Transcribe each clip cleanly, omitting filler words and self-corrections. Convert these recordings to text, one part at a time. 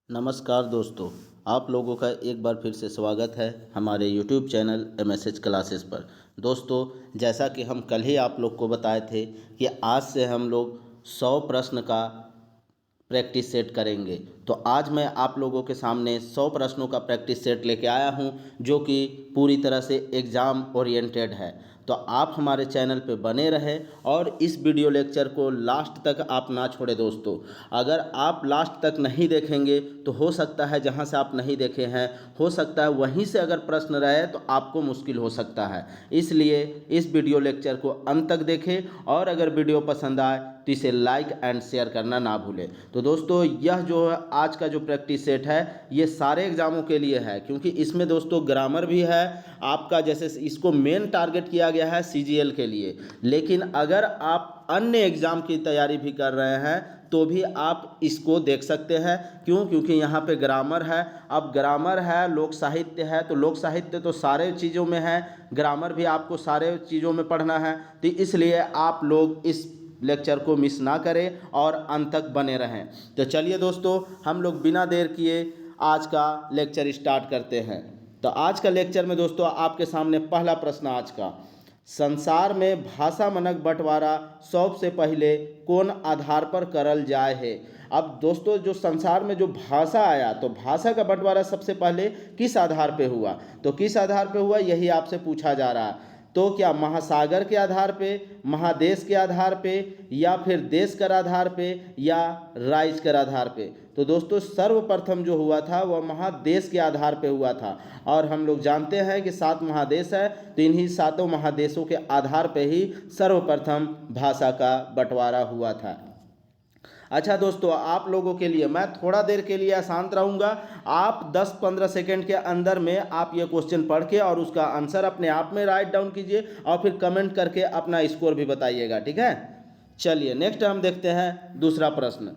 नमस्कार दोस्तों, आप लोगों का एक बार फिर से स्वागत है हमारे यूट्यूब चैनल MSH क्लासेस पर। दोस्तों, जैसा कि हम कल ही आप लोग को बताए थे कि आज से हम लोग 100 प्रश्न का प्रैक्टिस सेट करेंगे। तो आज मैं आप लोगों के सामने 100 प्रश्नों का प्रैक्टिस सेट लेके आया हूं, जो कि पूरी तरह से एग्ज़ाम ओरिएंटेड है। तो आप हमारे चैनल पे बने रहें और इस वीडियो लेक्चर को लास्ट तक आप ना छोड़ें। दोस्तों, अगर आप लास्ट तक नहीं देखेंगे तो हो सकता है जहां से आप नहीं देखे हैं, हो सकता है वहीं से अगर प्रश्न रहे तो आपको मुश्किल हो सकता है। इसलिए इस वीडियो लेक्चर को अंत तक देखें और अगर वीडियो पसंद आए तो इसे लाइक एंड शेयर करना ना भूलें। तो दोस्तों, यह जो है आज का जो प्रैक्टिस सेट है ये सारे एग्ज़ामों के लिए है, क्योंकि इसमें दोस्तों ग्रामर भी है आपका। जैसे इसको मेन टारगेट किया गया है CGL के लिए, लेकिन अगर आप अन्य एग्ज़ाम की तैयारी भी कर रहे हैं तो भी आप इसको देख सकते हैं। क्यों? क्योंकि यहाँ पे ग्रामर है। अब ग्रामर है, लोक साहित्य है, तो लोक साहित्य तो सारे चीज़ों में है, ग्रामर भी आपको सारे चीज़ों में पढ़ना है। तो इसलिए आप लोग इस लेक्चर को मिस ना करें और अंत तक बने रहें। तो चलिए दोस्तों, हम लोग बिना देर किए आज का लेक्चर स्टार्ट करते हैं। तो आज का लेक्चर में दोस्तों आपके सामने पहला प्रश्न आज का, संसार में भाषा मनक बंटवारा सबसे पहले कौन आधार पर करल जाए है। अब दोस्तों, जो संसार में जो भाषा आया, तो भाषा का बंटवारा सबसे पहले किस आधार पे हुआ? तो किस आधार पे हुआ यही आपसे पूछा जा रहा है। तो क्या महासागर के आधार पे, महादेश के आधार पे, या फिर देश कर आधार पे, या राज्य कर आधार पे? तो दोस्तों, सर्वप्रथम जो हुआ था वह महादेश के आधार पे हुआ था। और हम लोग जानते हैं कि 7 महादेश है, तो इन्हीं 7 महादेशों के आधार पे ही सर्वप्रथम भाषा का बंटवारा हुआ था। अच्छा दोस्तों, आप लोगों के लिए मैं थोड़ा देर के लिए शांत रहूँगा। आप 10-15 सेकंड के अंदर में आप ये क्वेश्चन पढ़ के और उसका आंसर अपने आप में राइट डाउन कीजिए और फिर कमेंट करके अपना स्कोर भी बताइएगा, ठीक है। चलिए नेक्स्ट हम देखते हैं दूसरा प्रश्न।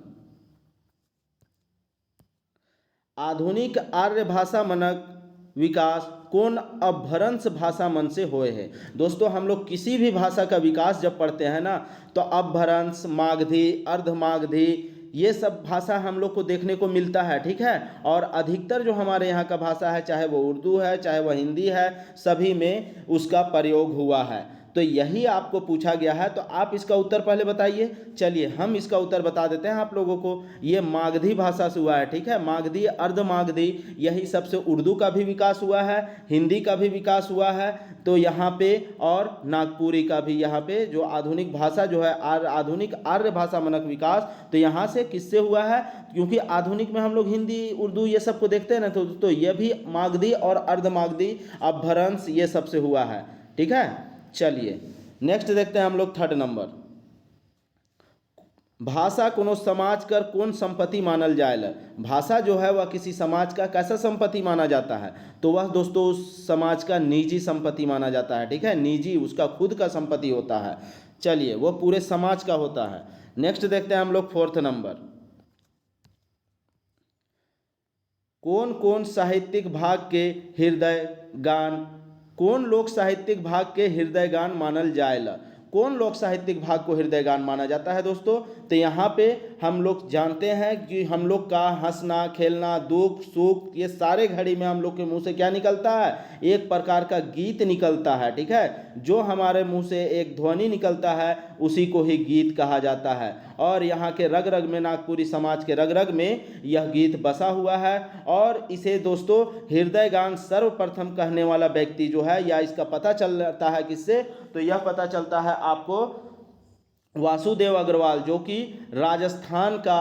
आधुनिक आर्य भाषा मनक विकास कौन अपभ्रंश भाषा मन से होए है। दोस्तों, हम लोग किसी भी भाषा का विकास जब पढ़ते हैं ना, तो अपभ्रंश, मागधी, अर्धमागधी, ये सब भाषा हम लोग को देखने को मिलता है, ठीक है। और अधिकतर जो हमारे यहाँ का भाषा है, चाहे वो उर्दू है चाहे वह हिंदी है, सभी में उसका प्रयोग हुआ है। तो यही आपको पूछा गया है, तो आप इसका उत्तर पहले बताइए। चलिए हम इसका उत्तर बता देते हैं आप लोगों को। ये मागधी भाषा से हुआ है, ठीक है। मागधी, अर्धमागधी, यही सबसे उर्दू का भी विकास हुआ है, हिंदी का भी विकास हुआ है। तो यहाँ पे और नागपुरी का भी, यहाँ पे जो आधुनिक भाषा जो है आधुनिक आर्य भाषा मनक विकास, तो यहाँ से किससे हुआ है? क्योंकि आधुनिक में हम लोग हिंदी, उर्दू ये सब को देखते हैं ना, तो ये भी मागधी और अर्धमागधी अपभ्रंश ये सबसे हुआ है, ठीक है। चलिए नेक्स्ट देखते हैं हम लोग थर्ड नंबर। भाषा कोनो समाज कर कौन संपत्ति मानल जाएला। भाषा जो है वह किसी समाज का कैसा संपत्ति माना जाता है? तो वह दोस्तों उस समाज का निजी संपत्ति माना जाता है, ठीक है। निजी, उसका खुद का संपत्ति होता है। चलिए, वो पूरे समाज का होता है। नेक्स्ट देखते हैं हम लोग फोर्थ नंबर। कौन कौन साहित्यिक भाग के हृदय गान, कौन लोक साहित्यिक भाग के हृदय गान मानल जाएला। कौन लोक साहित्यिक भाग को हृदय गान माना जाता है दोस्तों? तो यहाँ पे हम लोग जानते हैं कि हम लोग का हंसना, खेलना, दुख सुख, ये सारे घड़ी में हम लोग के मुंह से क्या निकलता है? एक प्रकार का गीत निकलता है, ठीक है। जो हमारे मुंह से एक ध्वनि निकलता है उसी को ही गीत कहा जाता है। और यहाँ के रग रग में, नागपुरी समाज के रग रग में यह गीत बसा हुआ है। और इसे दोस्तों हृदय गान सर्वप्रथम कहने वाला व्यक्ति जो है, या इसका पता चलता है किससे? तो यह पता चलता है आपको वासुदेव अग्रवाल, जो कि राजस्थान का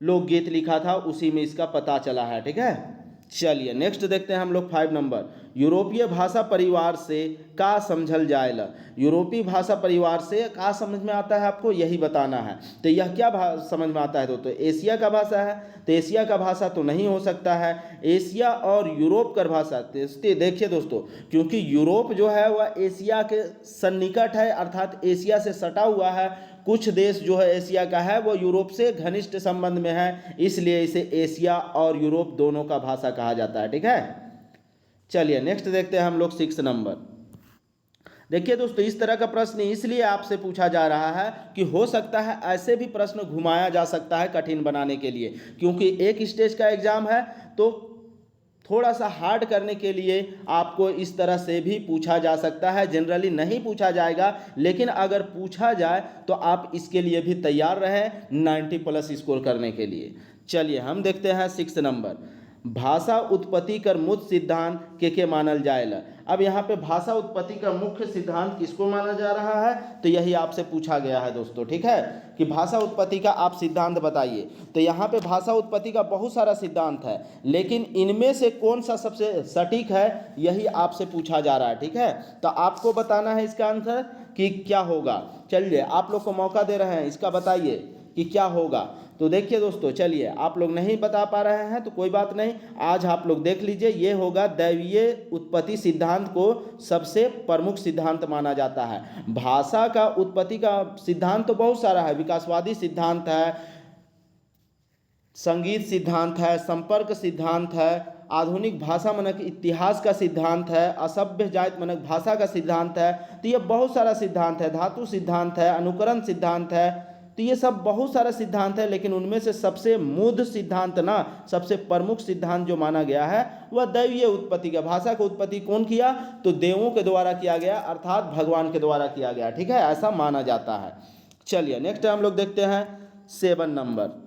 लोकगीत लिखा था, उसी में इसका पता चला है, ठीक है। चलिए नेक्स्ट देखते हैं हम लोग 5 नंबर। यूरोपीय भाषा परिवार से का समझल जाएला। यूरोपीय भाषा परिवार से का समझ में आता है आपको, यही बताना है। तो यह क्या समझ में आता है दोस्तों? एशिया का भाषा है, तो एशिया का भाषा तो नहीं हो सकता है। एशिया और यूरोप का भाषा, देखिए दोस्तों, क्योंकि यूरोप जो है वह एशिया के सन्निकट है, अर्थात एशिया से सटा हुआ है। कुछ देश जो है एशिया का है वो यूरोप से घनिष्ठ संबंध में है, इसलिए इसे एशिया और यूरोप दोनों का भाषा कहा जाता है, ठीक है। चलिए नेक्स्ट देखते हैं हम लोग 6 नंबर। देखिए दोस्तों, इस तरह का प्रश्न इसलिए आपसे पूछा जा रहा है कि हो सकता है ऐसे भी प्रश्न घुमाया जा सकता है कठिन बनाने के लिए, क्योंकि एक स्टेज का एग्जाम है तो थोड़ा सा हार्ड करने के लिए आपको इस तरह से भी पूछा जा सकता है। जनरली नहीं पूछा जाएगा, लेकिन अगर पूछा जाए तो आप इसके लिए भी तैयार रहें 90+ स्कोर करने के लिए। चलिए हम देखते हैं 6 नंबर, भाषा उत्पत्ति कर मुख्य सिद्धांत के मानल जाएला। अब यहाँ पे भाषा उत्पत्ति का मुख्य सिद्धांत किसको माना जा रहा है, तो यही आपसे पूछा गया है दोस्तों, ठीक है, कि भाषा उत्पत्ति का आप सिद्धांत बताइए। तो यहाँ पे भाषा उत्पत्ति का बहुत सारा सिद्धांत है, लेकिन इनमें से कौन सा सबसे सटीक है यही आपसे पूछा जा रहा है, ठीक है। तो आपको बताना है इसका आंसर कि क्या होगा। चलिए आप लोग को मौका दे रहे हैं, इसका बताइए कि क्या होगा। तो देखिए दोस्तों, चलिए आप लोग नहीं बता पा रहे हैं तो कोई बात नहीं, आज आप लोग देख लीजिए, ये होगा दैवीय उत्पत्ति सिद्धांत को सबसे प्रमुख सिद्धांत माना जाता है। भाषा का उत्पत्ति का सिद्धांत तो बहुत सारा है, विकासवादी सिद्धांत है, संगीत सिद्धांत है, संपर्क सिद्धांत है, आधुनिक भाषा मनक इतिहास का सिद्धांत है, असभ्य जाति मनक भाषा का सिद्धांत है। तो ये बहुत सारा सिद्धांत है, धातु सिद्धांत है, अनुकरण सिद्धांत है। तो ये सब बहुत सारा सिद्धांत है, लेकिन उनमें से सबसे मूल सिद्धांत ना, सबसे प्रमुख सिद्धांत जो माना गया है वह दैवीय उत्पत्ति का। भाषा की उत्पत्ति कौन किया, तो देवों के द्वारा किया गया, अर्थात भगवान के द्वारा किया गया, ठीक है, ऐसा माना जाता है। चलिए नेक्स्ट हम लोग देखते हैं 7 नंबर,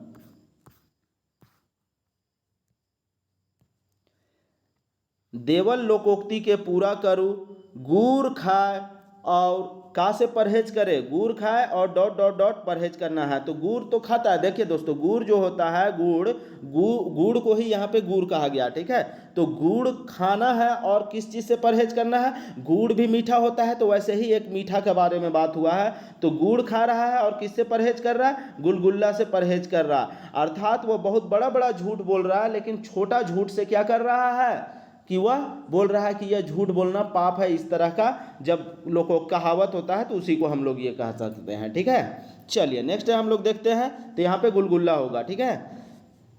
देवल लोकोक्ति के पूरा करूँ, गुड़ खाए और का से परहेज करे, गुड़ खाए और ... परहेज करना है। तो गुड़ तो खाता है, देखिए दोस्तों, गुड़ जो होता है, गुड़ को ही यहाँ पे गुड़ कहा गया, ठीक है। तो गुड़ खाना है और किस चीज़ से परहेज करना है, गुड़ भी मीठा होता है, तो वैसे ही एक मीठा के बारे में बात हुआ है। तो गुड़ खा रहा है और किससे परहेज कर रहा है, गुलगुल्ला से परहेज कर रहा है। अर्थात वो बहुत बड़ा बड़ा झूठ बोल रहा है, लेकिन छोटा झूठ से क्या कर रहा है कि वह बोल रहा है कि यह झूठ बोलना पाप है। इस तरह का जब लोगों को कहावत होता है तो उसी को हम लोग ये कह सकते हैं, ठीक है। चलिए नेक्स्ट हम लोग देखते हैं, तो यहाँ पे गुलगुल्ला होगा, ठीक है।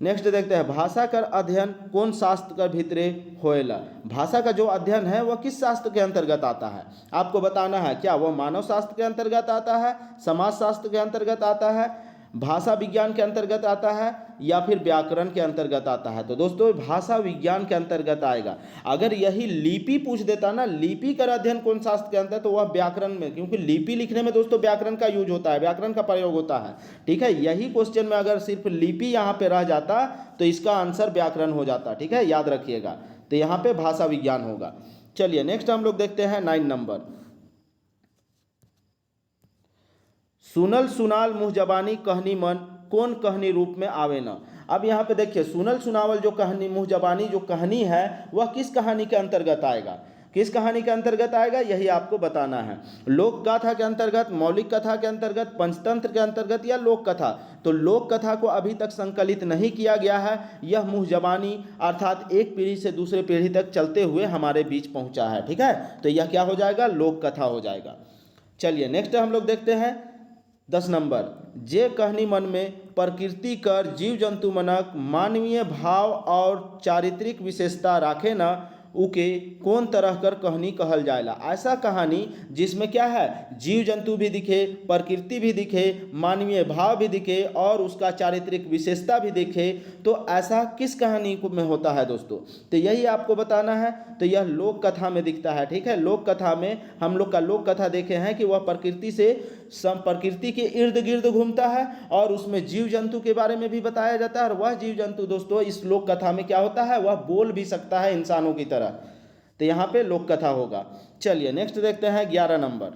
नेक्स्ट देखते हैं, भाषा कर अध्ययन कौन शास्त्र का भीतरे होएला। भाषा का जो अध्ययन है वह किस शास्त्र के अंतर्गत आता है, आपको बताना है। क्या वह मानव शास्त्र के अंतर्गत आता है, समाज शास्त्र के अंतर्गत आता है, भाषा विज्ञान के अंतर्गत आता है, या फिर व्याकरण के अंतर्गत आता है। तो दोस्तों भाषा विज्ञान के अंतर्गत आएगा। अगर यही लिपि पूछ देता ना, लिपि का अध्ययन कौन शास्त्र के अंतर्गत, तो वह व्याकरण में, क्योंकि लिपि लिखने में दोस्तों व्याकरण का यूज होता है, व्याकरण का प्रयोग होता है, ठीक है। यही क्वेश्चन में अगर सिर्फ लिपि यहाँ पे रह जाता तो इसका आंसर व्याकरण हो जाता, ठीक है, याद रखिएगा। तो यहाँ पे भाषा विज्ञान होगा। चलिए नेक्स्ट हम लोग देखते हैं 9 नंबर, सुनल सुनाल मुँह जबानी कहनी मन कौन कहनी रूप में आवे न। अब यहाँ पे देखिए, सुनल सुनावल जो कहानी, मुँह जबानी जो कहानी है वह किस कहानी के अंतर्गत आएगा, किस कहानी के अंतर्गत आएगा, यही आपको बताना है। लोक गाथा के अंतर्गत, मौलिक कथा के अंतर्गत, पंचतंत्र के अंतर्गत, या लोक कथा। तो लोक कथा को अभी तक संकलित नहीं किया गया है, यह मुँह जबानी अर्थात एक पीढ़ी से दूसरे पीढ़ी तक चलते हुए हमारे बीच पहुँचा है, ठीक है। तो यह क्या हो जाएगा, लोक कथा हो जाएगा। चलिए नेक्स्ट हम लोग देखते हैं 10 नंबर, जे कहनी मन में प्रकृति कर जीव जंतु मनक मानवीय भाव और चारित्रिक विशेषता राखे न, उके कौन तरह कर कहानी कहल जाएला। ऐसा कहानी जिसमें क्या है, जीव जंतु भी दिखे, प्रकृति भी दिखे, मानवीय भाव भी दिखे और उसका चारित्रिक विशेषता भी दिखे, तो ऐसा किस कहानी को में होता है दोस्तों, तो यही आपको बताना है। तो यह लोक कथा में दिखता है, ठीक है। लोक कथा में हम लोग का लोक कथा देखे हैं कि वह प्रकृति के इर्द गिर्द घूमता है और उसमें जीव जंतु के बारे में भी बताया जाता है। और वह जीव जंतु दोस्तों इस लोक कथा में क्या होता है, वह बोल भी सकता है इंसानों की तरह। तो यहाँ पे लोक कथा होगा। चलिए नेक्स्ट देखते हैं 11 नंबर,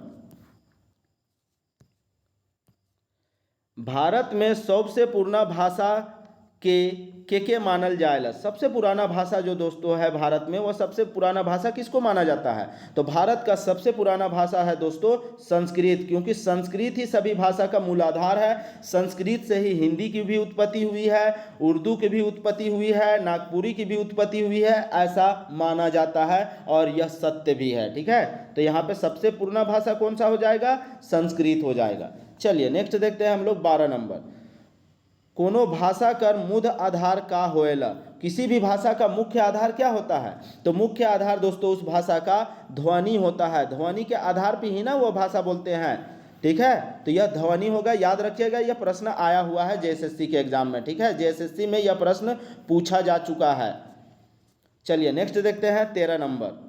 भारत में सबसे पुराना भाषा के मानल जाएला। सबसे पुराना भाषा जो दोस्तों है भारत में, वह सबसे पुराना भाषा किसको माना जाता है, तो भारत का सबसे पुराना भाषा है दोस्तों संस्कृत, क्योंकि संस्कृत ही सभी भाषा का मूलाधार है। संस्कृत से ही हिंदी की भी उत्पत्ति हुई है, उर्दू की भी उत्पत्ति हुई है, नागपुरी की भी उत्पत्ति हुई है, ऐसा माना जाता है और यह सत्य भी है, ठीक है। तो यहाँ पे सबसे पुराना भाषा कौन सा हो जाएगा, संस्कृत हो जाएगा। चलिए नेक्स्ट देखते हैं हम लोग 12 नंबर, कोनो भाषा कर मुद आधार का होएला, किसी भी भाषा का मुख्य आधार क्या होता है? तो मुख्य आधार दोस्तों उस भाषा का ध्वनि होता है। ध्वनि के आधार पर ही ना वो भाषा बोलते हैं। ठीक है, तो यह ध्वनि होगा, याद रखिएगा। यह प्रश्न आया हुआ है जेएसएससी के एग्जाम में। ठीक है, जेएसएससी में यह प्रश्न पूछा जा चुका है। चलिए नेक्स्ट देखते हैं 13 नंबर।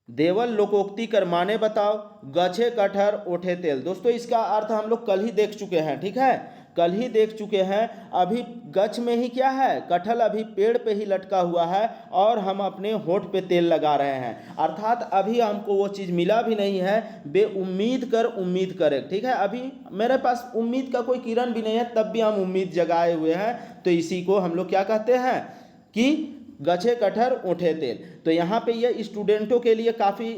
देवल लोकोक्ति कर माने बताओ, गछे कटहर ओठे तेल। दोस्तों इसका अर्थ हम लोग कल ही देख चुके हैं। ठीक है, कल ही देख चुके हैं। अभी गछ में ही क्या है, कटहल अभी पेड़ पे ही लटका हुआ है और हम अपने होठ पे तेल लगा रहे हैं, अर्थात अभी हमको वो चीज़ मिला भी नहीं है। बेउम्मीद कर उम्मीद करे। ठीक है, अभी मेरे पास उम्मीद का कोई किरण भी नहीं है, तब भी हम उम्मीद जगाए हुए हैं। तो इसी को हम लोग क्या कहते हैं कि गछे कटहर ओठे तेल। तो यहाँ पे ये स्टूडेंटों के लिए काफ़ी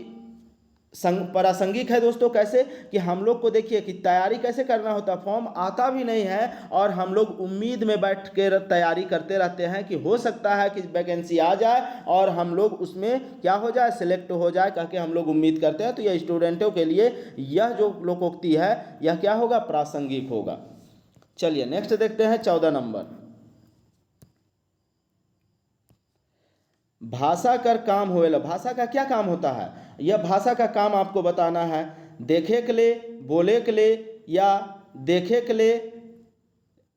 प्रासंगिक है दोस्तों। कैसे कि हम लोग को देखिए कि तैयारी कैसे करना होता, फॉर्म आता भी नहीं है और हम लोग उम्मीद में बैठ कर तैयारी करते रहते हैं कि हो सकता है कि वैकेंसी आ जाए और हम लोग उसमें क्या हो जाए, सिलेक्ट हो जाए, कह के हम लोग उम्मीद करते हैं। तो यह स्टूडेंटों के लिए यह जो लोकोक्ति है यह क्या होगा, प्रासंगिक होगा। चलिए नेक्स्ट देखते हैं 14 नंबर। भाषा कर काम होएला। भाषा का क्या काम होता है? यह भाषा का काम आपको बताना है। देखे के लिए, बोले के लिए या देखे के लिए।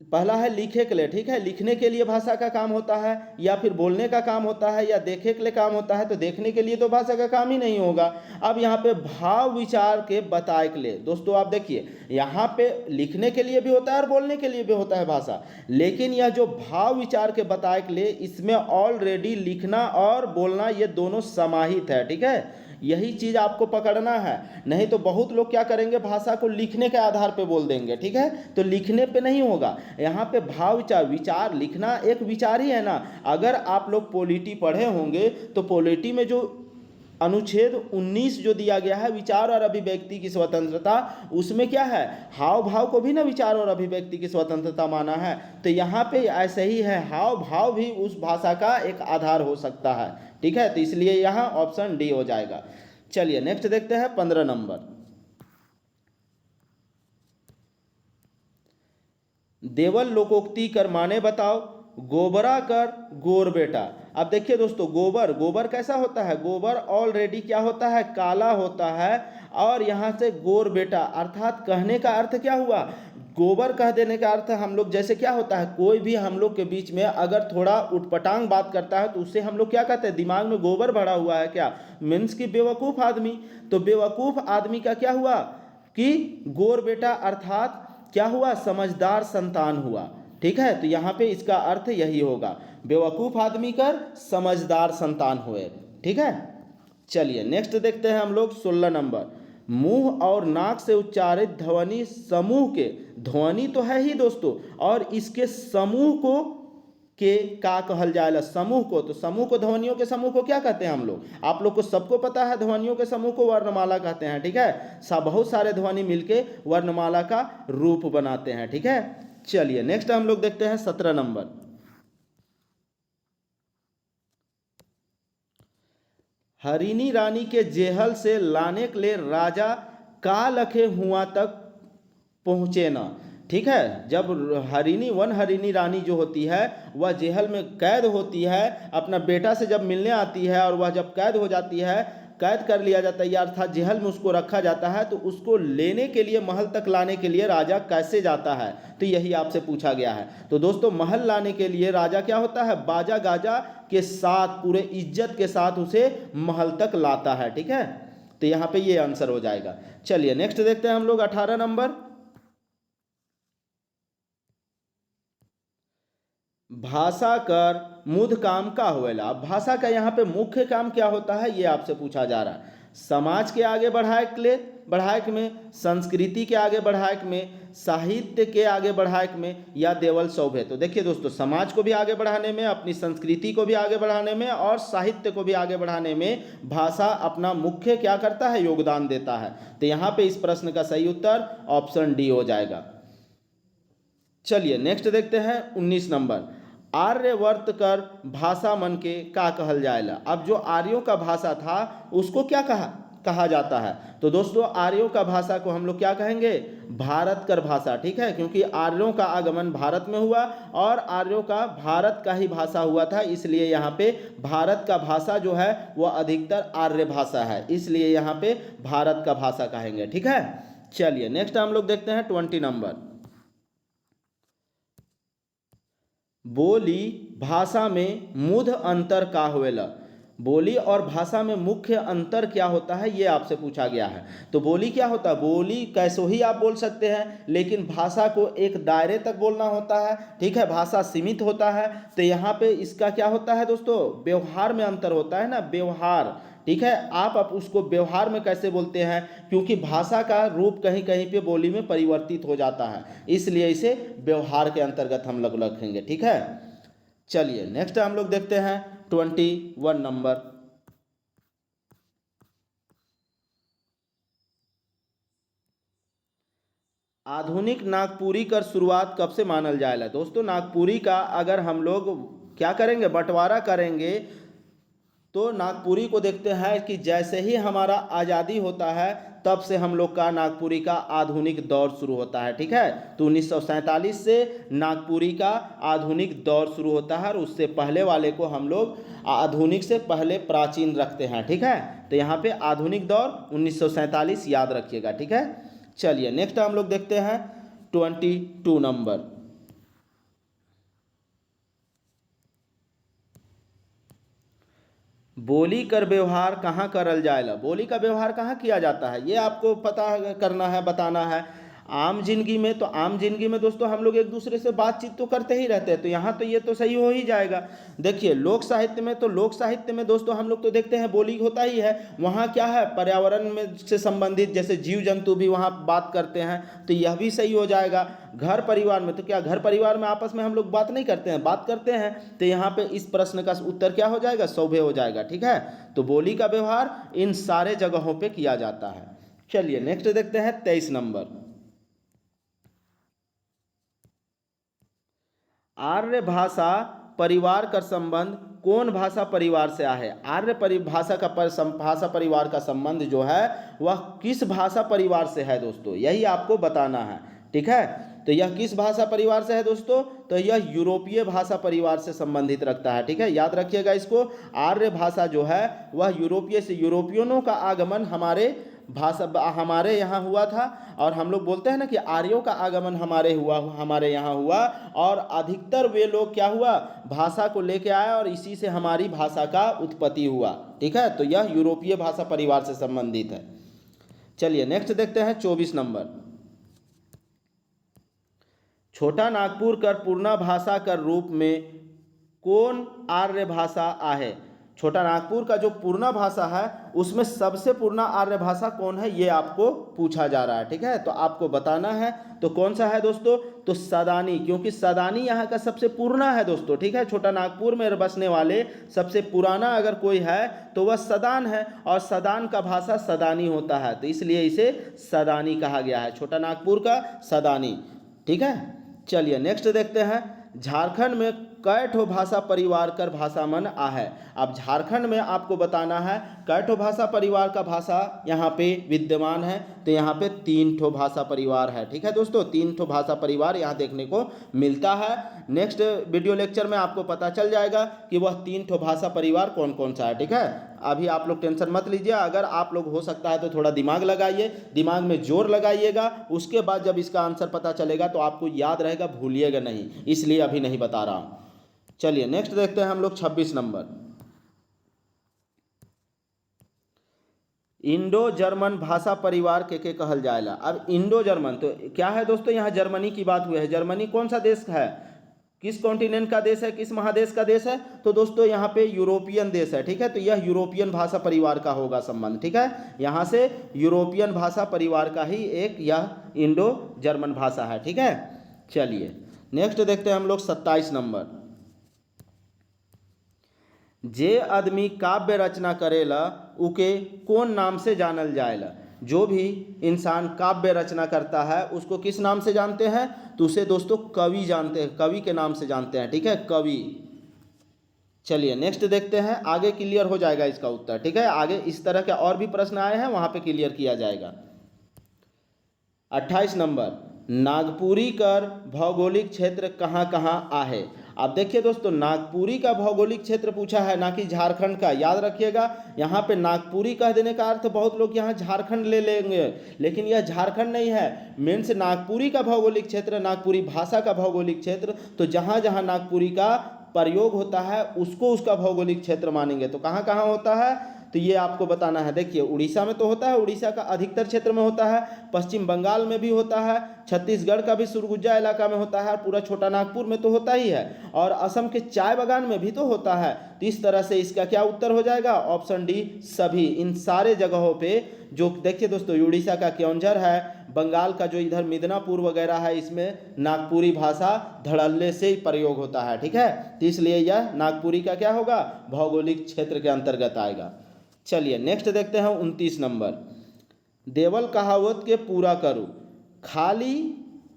पहला है लिखे के लिए। ठीक है, लिखने के लिए भाषा का काम होता है या फिर बोलने का काम होता है या देखे के लिए काम होता है। तो देखने के लिए तो भाषा का काम ही नहीं होगा। अब यहाँ पे भाव विचार के बताए के लिए दोस्तों आप देखिए, यहाँ पे लिखने के लिए भी होता है और बोलने के लिए भी होता है भाषा, लेकिन यह जो भाव विचार के बताए के लिए, इसमें ऑलरेडी लिखना और बोलना ये दोनों समाहित है। ठीक है, यही चीज़ आपको पकड़ना है। नहीं तो बहुत लोग क्या करेंगे, भाषा को लिखने के आधार पे बोल देंगे। ठीक है, तो लिखने पे नहीं होगा। यहाँ पे भाव विचार, विचार लिखना एक विचार ही है ना। अगर आप लोग पॉलिटी पढ़े होंगे तो पॉलिटी में जो अनुच्छेद 19 जो दिया गया है, विचार और अभिव्यक्ति की स्वतंत्रता, उसमें क्या है, हाव भाव को भी ना विचार और अभिव्यक्ति की स्वतंत्रता माना है। तो यहाँ पे ऐसे ही है, हाव भाव भी उस भाषा का एक आधार हो सकता है। ठीक है, तो इसलिए यहाँ ऑप्शन डी हो जाएगा। चलिए नेक्स्ट देखते हैं 15 नंबर। देवल लोकोक्ति कर माने बताओ, गोबरा कर गोर बेटा। अब देखिए दोस्तों, गोबर, गोबर कैसा होता है, गोबर ऑलरेडी क्या होता है, काला होता है। और यहाँ से गोर बेटा, अर्थात कहने का अर्थ क्या हुआ, गोबर कह देने का अर्थ हम लोग, जैसे क्या होता है, कोई भी हम लोग के बीच में अगर थोड़ा उटपटांग बात करता है तो उससे हम लोग क्या कहते हैं, दिमाग में गोबर भरा हुआ है क्या, मीन्स कि बेवकूफ़ आदमी। तो बेवकूफ़ आदमी का क्या हुआ कि गोर बेटा, अर्थात क्या हुआ, समझदार संतान हुआ। ठीक है, तो यहाँ पे इसका अर्थ यही होगा, बेवकूफ़ आदमी कर समझदार संतान हुए। ठीक है, चलिए नेक्स्ट देखते हैं हम लोग 16 नंबर। मुंह और नाक से उच्चारित ध्वनि समूह के, ध्वनि तो है ही दोस्तों, और इसके समूह को के का कहल जाएगा, समूह को। तो समूह को, ध्वनियों के समूह को क्या कहते हैं हम लोग, आप लोग को सबको पता है, ध्वनियों के समूह को वर्णमाला कहते हैं। ठीक है, बहुत सारे ध्वनि मिलके वर्णमाला का रूप बनाते हैं। ठीक है, चलिए नेक्स्ट हम लोग देखते हैं 17 नंबर। हरिनी रानी के जेहल से लाने के लिए राजा का लखे हुआ तक पहुँचे ना। ठीक है, जब हरिनी, वन हरिनी रानी जो होती है वह जेहल में कैद होती है, अपना बेटा से जब मिलने आती है और वह जब कैद हो जाती है, कैद कर लिया जाता है, अर्थात जेहल में उसको रखा जाता है, तो उसको लेने के लिए, महल तक लाने के लिए राजा कैसे जाता है, तो यही आपसे पूछा गया है। तो दोस्तों महल लाने के लिए राजा क्या होता है, बाजा गाजा के साथ, पूरे इज्जत के साथ उसे महल तक लाता है। ठीक है, तो यहाँ पे ये आंसर हो जाएगा। चलिए नेक्स्ट देखते हैं हम लोग 18 नंबर। भाषा कर मुद काम का होएला। अब भाषा का यहाँ पे मुख्य काम क्या होता है, ये आपसे पूछा जा रहा है। समाज के आगे बढ़ाएक में, संस्कृति के आगे बढ़ाएक में, साहित्य के आगे बढ़ाएक में, या देवल शोभे। तो देखिए दोस्तों, समाज को भी आगे बढ़ाने में, अपनी संस्कृति को भी आगे बढ़ाने में और साहित्य को भी आगे बढ़ाने में भाषा अपना मुख्य क्या करता है, योगदान देता है। तो यहाँ पे इस प्रश्न का सही उत्तर ऑप्शन डी हो जाएगा। चलिए नेक्स्ट देखते हैं 19 नंबर। आर्यवर्त कर भाषा मन के का कहल जाएला। अब जो आर्यों का भाषा था उसको क्या कहा, कहा जाता है। तो दोस्तों आर्यों का भाषा को हम लोग क्या कहेंगे, भारतकर भाषा, ठीक है, क्योंकि आर्यों का आगमन भारत में हुआ और आर्यों का भारत का ही भाषा हुआ था, इसलिए यहाँ पे भारत का भाषा जो है वह अधिकतर आर्य भाषा है, इसलिए यहाँ पे भारत का भाषा कहेंगे, ठीक है। चलिए नेक्स्ट हम लोग देखते हैं 20 नंबर। बोली भाषा में मुध अंतर का होवेला। बोली और भाषा में मुख्य अंतर क्या होता है ये आपसे पूछा गया है। तो बोली क्या होता है, बोली कैसो ही आप बोल सकते हैं, लेकिन भाषा को एक दायरे तक बोलना होता है, ठीक है, भाषा सीमित होता है। तो यहाँ पे इसका क्या होता है दोस्तों, व्यवहार में अंतर होता है ना, व्यवहार, ठीक है, आप उसको व्यवहार में कैसे बोलते हैं, क्योंकि भाषा का रूप कहीं कहीं पे बोली में परिवर्तित हो जाता है, इसलिए इसे व्यवहार के अंतर्गत हम लोग रखेंगे, ठीक है। चलिए नेक्स्ट हम लोग देखते हैं 21 नंबर। आधुनिक नागपुरी कर शुरुआत कब से मानल जाएगा। दोस्तों नागपुरी का अगर हम लोग क्या करेंगे, बंटवारा करेंगे, तो नागपुरी को देखते हैं कि जैसे ही हमारा आज़ादी होता है तब से हम लोग का नागपुरी का आधुनिक दौर शुरू होता है, ठीक है। तो 1947 से नागपुरी का आधुनिक दौर शुरू होता है और उससे पहले वाले को हम लोग आधुनिक से पहले प्राचीन रखते हैं, ठीक है। तो यहाँ पे आधुनिक दौर 1947 याद रखिएगा, ठीक है। चलिए नेक्स्ट हम लोग देखते हैं 22 नंबर। बोली कर व्यवहार कहाँ करल जाएगा। बोली का व्यवहार कहाँ किया जाता है ये आपको पता करना है, बताना है। आम जिंदगी में, तो आम जिंदगी में दोस्तों हम लोग एक दूसरे से बातचीत तो करते ही रहते हैं, तो यहाँ तो ये तो सही हो ही जाएगा। देखिए लोक साहित्य में, तो लोक साहित्य में दोस्तों हम लोग तो देखते हैं बोली होता ही है, वहाँ क्या है, पर्यावरण में से संबंधित जैसे जीव जंतु भी वहाँ बात करते हैं, तो यह भी सही हो जाएगा। घर परिवार में, तो क्या घर परिवार में आपस में हम लोग बात नहीं करते हैं, बात करते हैं, तो यहाँ पे इस प्रश्न का उत्तर क्या हो जाएगा, सौभे हो जाएगा, ठीक है। तो बोली का व्यवहार इन सारे जगहों पे किया जाता है। चलिए नेक्स्ट देखते हैं 23 नंबर। आर्य भाषा परिवार का संबंध कौन भाषा परिवार से आहे। आर्य भाषा का भाषा परिवार का संबंध जो है वह किस भाषा परिवार से है दोस्तों, यही आपको बताना है, ठीक है। तो यह किस भाषा परिवार से है दोस्तों, तो यह यूरोपीय भाषा परिवार से संबंधित रखता है, ठीक है, याद रखिएगा इसको। आर्य भाषा जो है वह यूरोपीय से, यूरोपियनों का आगमन हमारे हमारे यहाँ हुआ था, और हम लोग बोलते हैं ना कि आर्यों का आगमन हमारे यहाँ हुआ, और अधिकतर वे लोग क्या हुआ, भाषा को लेके आए और इसी से हमारी भाषा का उत्पत्ति हुआ, ठीक है। तो यह यूरोपीय भाषा परिवार से संबंधित है। चलिए नेक्स्ट देखते हैं 24 नंबर। छोटा नागपुर कर पूर्णा भाषा कर रूप में कौन आर्य भाषा आहे। छोटा नागपुर का जो पूर्णा भाषा है उसमें सबसे पूर्णा आर्य भाषा कौन है ये आपको पूछा जा रहा है, ठीक है। तो आपको बताना है, तो कौन सा है दोस्तों, तो सदानी, क्योंकि सदानी यहाँ का सबसे पुराना है दोस्तों, ठीक है। छोटा नागपुर में बसने वाले सबसे पुराना अगर कोई है तो वह सदान है, और सदान का भाषा सदानी होता है, तो इसलिए इसे सदानी कहा गया है, छोटा नागपुर का सदानी, ठीक है। चलिए नेक्स्ट देखते हैं। झारखंड में कै ठो भाषा परिवार कर भाषा मन आहे। अब झारखंड में आपको बताना है कै ठो भाषा परिवार का भाषा यहाँ पे विद्यमान है, तो यहाँ पे 3 ठो भाषा परिवार है, ठीक है दोस्तों, 3 ठो भाषा परिवार यहाँ देखने को मिलता है। नेक्स्ट वीडियो लेक्चर में आपको पता चल जाएगा कि वह 3 ठो भाषा परिवार कौन कौन सा है, ठीक है। अभी आप लोग टेंशन मत लीजिए, अगर आप लोग हो सकता है तो थोड़ा दिमाग लगाइए, दिमाग में जोर लगाइएगा, उसके बाद जब इसका आंसर पता चलेगा तो आपको याद रहेगा, भूलिएगा नहीं, इसलिए अभी नहीं बता रहा हूँ। चलिए नेक्स्ट देखते हैं हम लोग 26 नंबर। इंडो जर्मन भाषा परिवार के कहल जाएगा। अब इंडो जर्मन तो क्या है दोस्तों, यहाँ जर्मनी की बात हुई है। जर्मनी कौन सा देश है, किस कॉन्टिनेंट का देश है, किस महादेश का देश है, तो दोस्तों यहाँ पे यूरोपियन देश है, ठीक है। तो यह यूरोपियन भाषा परिवार का होगा संबंध, ठीक है। यहाँ से यूरोपियन भाषा परिवार का ही एक यह इंडो जर्मन भाषा है, ठीक है। चलिए नेक्स्ट देखते हैं हम लोग 27 नंबर। जे आदमी काव्य रचना करेला उके कौन नाम से जानल जाएला। जो भी इंसान काव्य रचना करता है उसको किस नाम से जानते हैं, तो उसे दोस्तों कवि जानते हैं, कवि के नाम से जानते हैं, ठीक है, कवि। चलिए नेक्स्ट देखते हैं, आगे क्लियर हो जाएगा इसका उत्तर, ठीक है। आगे इस तरह के और भी प्रश्न आए हैं, वहाँ पे क्लियर किया जाएगा। 28 नंबर, नागपुरी कर भौगोलिक क्षेत्र कहाँ कहाँ आहे। अब देखिए दोस्तों, नागपुरी का भौगोलिक क्षेत्र पूछा है, ना कि झारखंड का। याद रखिएगा, यहाँ पे नागपुरी कह देने का अर्थ बहुत लोग यहाँ झारखंड ले लेंगे, लेकिन यह झारखंड नहीं है। मेन से नागपुरी का भौगोलिक क्षेत्र, नागपुरी भाषा का भौगोलिक क्षेत्र, तो जहाँ जहाँ नागपुरी का प्रयोग होता है उसको उसका भौगोलिक क्षेत्र मानेंगे। तो कहाँ कहाँ होता है, तो ये आपको बताना है। देखिए, उड़ीसा में तो होता है, उड़ीसा का अधिकतर क्षेत्र में होता है, पश्चिम बंगाल में भी होता है, छत्तीसगढ़ का भी सुरगुजा इलाका में होता है, पूरा छोटा नागपुर में तो होता ही है, और असम के चाय बागान में भी तो होता है। तो इस तरह से इसका क्या उत्तर हो जाएगा, ऑप्शन डी सभी, इन सारे जगहों पे। जो देखिए दोस्तों, उड़ीसा का क्योंझर है, बंगाल का जो इधर मिदनापुर वगैरह है, इसमें नागपुरी भाषा धड़ल्ले से ही प्रयोग होता है, ठीक है। तो इसलिए यह नागपुरी का क्या होगा, भौगोलिक क्षेत्र के अंतर्गत आएगा। चलिए नेक्स्ट देखते हैं 29 नंबर, देवल कहावत के पूरा करो, खाली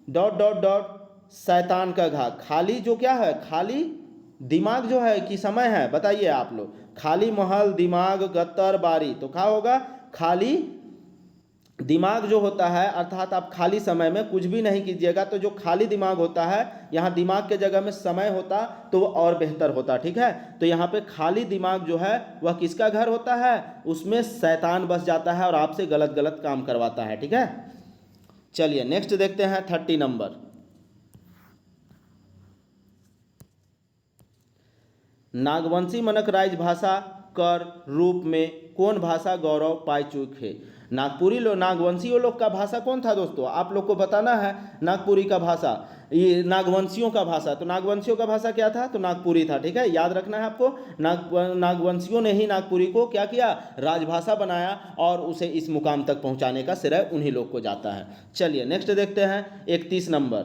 डॉट डॉट डॉट शैतान का घा। खाली जो क्या है, खाली दिमाग जो है कि समय है, बताइए आप लोग। खाली महल दिमाग गत्तर बारी, तो क्या होगा, खाली दिमाग जो होता है, अर्थात आप खाली समय में कुछ भी नहीं कीजिएगा, तो जो खाली दिमाग होता है, यहाँ दिमाग के जगह में समय होता तो वो और बेहतर होता, ठीक है। तो यहाँ पे खाली दिमाग जो है वह किसका घर होता है, उसमें शैतान बस जाता है और आपसे गलत गलत काम करवाता है, ठीक है। चलिए नेक्स्ट देखते हैं 30 नंबर, नागवंशी मनक राजभाषा कर रूप में कौन भाषा गौरव पाई चुक है। नागपुरी लोग, नागवंशियों लोग का भाषा कौन था दोस्तों, आप लोग को बताना है। नागपुरी का भाषा, ये नागवंशियों का भाषा, तो नागवंशियों का भाषा क्या था, तो नागपुरी था, ठीक है। याद रखना है आपको, नागवंशियों ने ही नागपुरी को क्या किया, राजभाषा बनाया, और उसे इस मुकाम तक पहुंचाने का श्रेय उन्हीं लोग को जाता है। चलिए नेक्स्ट देखते हैं 31 नंबर,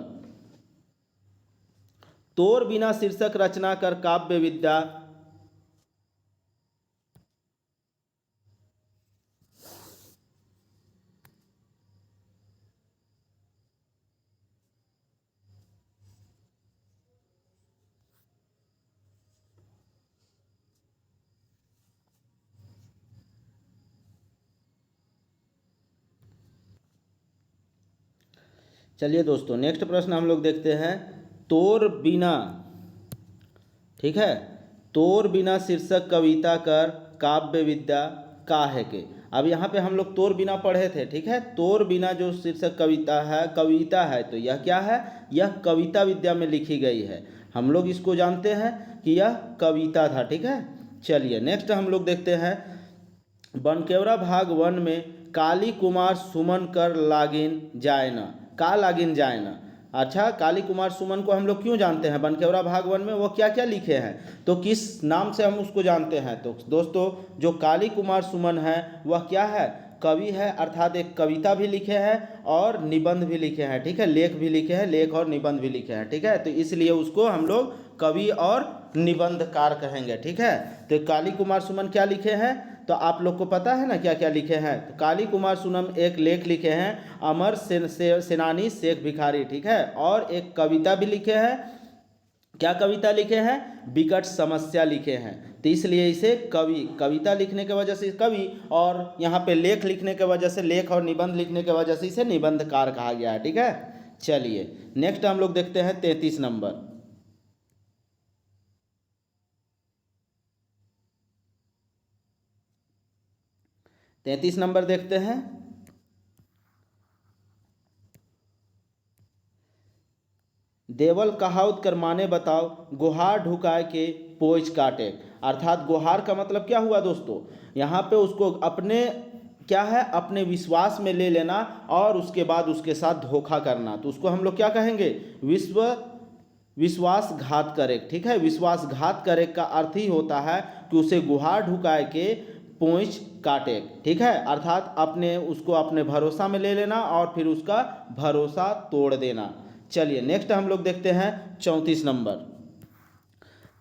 तोर बिना शीर्षक रचना कर काव्य विद्या। चलिए दोस्तों नेक्स्ट प्रश्न हम लोग देखते हैं, तोर बिना, ठीक है, तोर बिना शीर्षक कविता कर काव्य विद्या का है के। अब यहाँ पे हम लोग तोर बिना पढ़े थे, ठीक है। तोर बिना जो शीर्षक कविता है, तो यह क्या है, यह कविता विद्या में लिखी गई है। हम लोग इसको जानते हैं कि यह कविता था, ठीक है। चलिए नेक्स्ट हम लोग देखते हैं, बनकेवरा भाग 1 में काली कुमार सुमन कर लागिन जाए ना, का लागिन जाए ना। अच्छा, काली कुमार सुमन को हम लोग क्यों जानते हैं, बनकेवरा भाग 1 में वो क्या क्या लिखे हैं, तो किस नाम से हम उसको जानते हैं। तो दोस्तों, जो काली कुमार सुमन है वह क्या है, कवि है, अर्थात एक कविता भी लिखे हैं और निबंध भी लिखे हैं, ठीक है। लेख भी लिखे हैं, लेख और निबंध भी लिखे हैं, ठीक है। तो इसलिए उसको हम लोग कवि और निबंधकार कहेंगे, ठीक है। तो काली कुमार सुमन क्या लिखे हैं, तो आप लोग को पता है ना क्या क्या लिखे हैं। तो काली कुमार सुमन एक लेख लिखे हैं, अमर सेनानी शेख भिखारी, ठीक है, और एक कविता भी लिखे हैं। क्या कविता लिखे हैं, विकट समस्या लिखे हैं। तो इसलिए इसे कवि, कविता लिखने के वजह से कवि, और यहाँ पे लेख लिखने के वजह से, लेख और निबंध लिखने के वजह से इसे निबंधकार कहा गया है, ठीक है। चलिए नेक्स्ट हम लोग देखते हैं 33 नंबर, 33 नंबर देखते हैं, देवल कहावत कर माने बताओ, गुहार ढुकाए के पोच काटे। अर्थात गुहार का मतलब क्या हुआ दोस्तों, यहाँ पे उसको अपने क्या है, अपने विश्वास में ले लेना और उसके बाद उसके साथ धोखा करना, तो उसको हम लोग क्या कहेंगे, विश्वासघात करे, ठीक है। विश्वासघात करे का अर्थ ही होता है कि उसे गुहार ढुकाए के पोंछ काटे, ठीक है। अर्थात अपने उसको अपने भरोसा में ले लेना और फिर उसका भरोसा तोड़ देना। चलिए नेक्स्ट हम लोग देखते हैं 34 नंबर,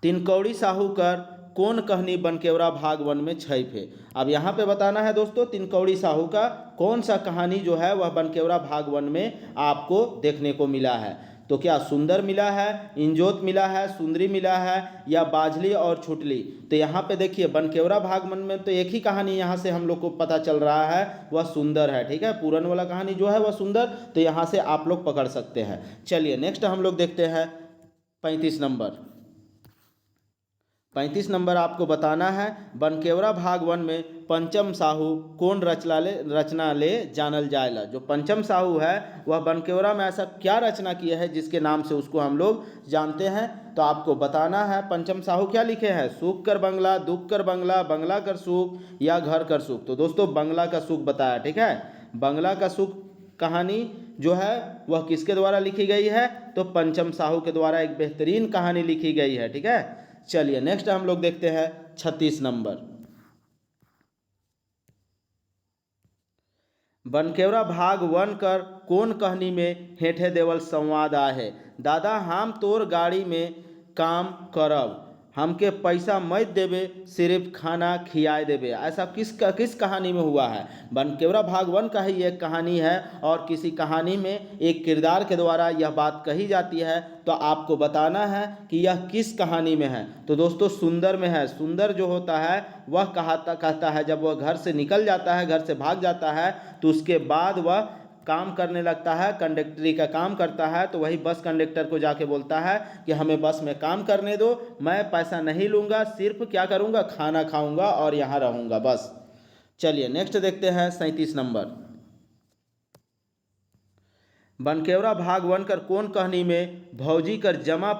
तिनकौड़ी साहूकर कौन कहानी बनकेवरा भाग 1 में छप है। अब यहाँ पे बताना है दोस्तों, तिनकौड़ी साहू का कौन सा कहानी जो है वह बनकेवरा भाग 1 में आपको देखने को मिला है। तो क्या सुंदर मिला है, इंजोत मिला है, सुंदरी मिला है, या बाझली और छुटली? तो यहाँ पे देखिए बनकेवरा भाग वन में तो एक ही कहानी यहाँ से हम लोग को पता चल रहा है, वह सुंदर है। ठीक है, पूरन वाला कहानी जो है वह सुंदर, तो यहाँ से आप लोग पकड़ सकते हैं। चलिए नेक्स्ट हम लोग देखते हैं 35 नंबर। 35 नंबर आपको बताना है, बनकेवरा भाग वन में पंचम साहू कौन रचना ले जानल जायला। जो पंचम साहू है वह बनकेवरा में ऐसा क्या रचना किया है जिसके नाम से उसको हम लोग जानते हैं? तो आपको बताना है पंचम साहू क्या लिखे हैं, सुख कर बंगला, दुख कर बंगला, बंगला कर सुख, या घर कर सुख। तो दोस्तों बंगला का सुख बताया। ठीक है, बंगला का सुख कहानी जो है वह किसके द्वारा लिखी गई है? तो पंचम साहू के द्वारा एक बेहतरीन कहानी लिखी गई है। ठीक है, चलिए नेक्स्ट हम लोग देखते हैं 36 नंबर। बनकेवरा भाग वन कर कौन कहानी में हेठे देवल संवाद आहे। दादा हम तोर गाड़ी में काम करब, हमके पैसा मत देवे, सिर्फ खाना खियाए देवे। ऐसा किस कहानी में हुआ है? बनकेवरा भाग वन का ही एक कहानी है और किसी कहानी में एक किरदार के द्वारा यह बात कही जाती है। तो आपको बताना है कि यह किस कहानी में है। तो दोस्तों सुंदर में है। सुंदर जो होता है वह कहता है जब वह घर से निकल जाता है, घर से भाग जाता है, तो उसके बाद वह काम करने लगता है, कंडक्टरी का काम करता है। तो वही बस कंडक्टर को जाके बोलता है कि हमें बस में काम करने दो, मैं पैसा नहीं लूँगा, सिर्फ क्या करूँगा, खाना खाऊँगा और यहाँ रहूँगा बस। चलिए नेक्स्ट देखते हैं 37 नंबर। बनकेवरा भाग वन कर कौन कहानी में भौजी कर जमा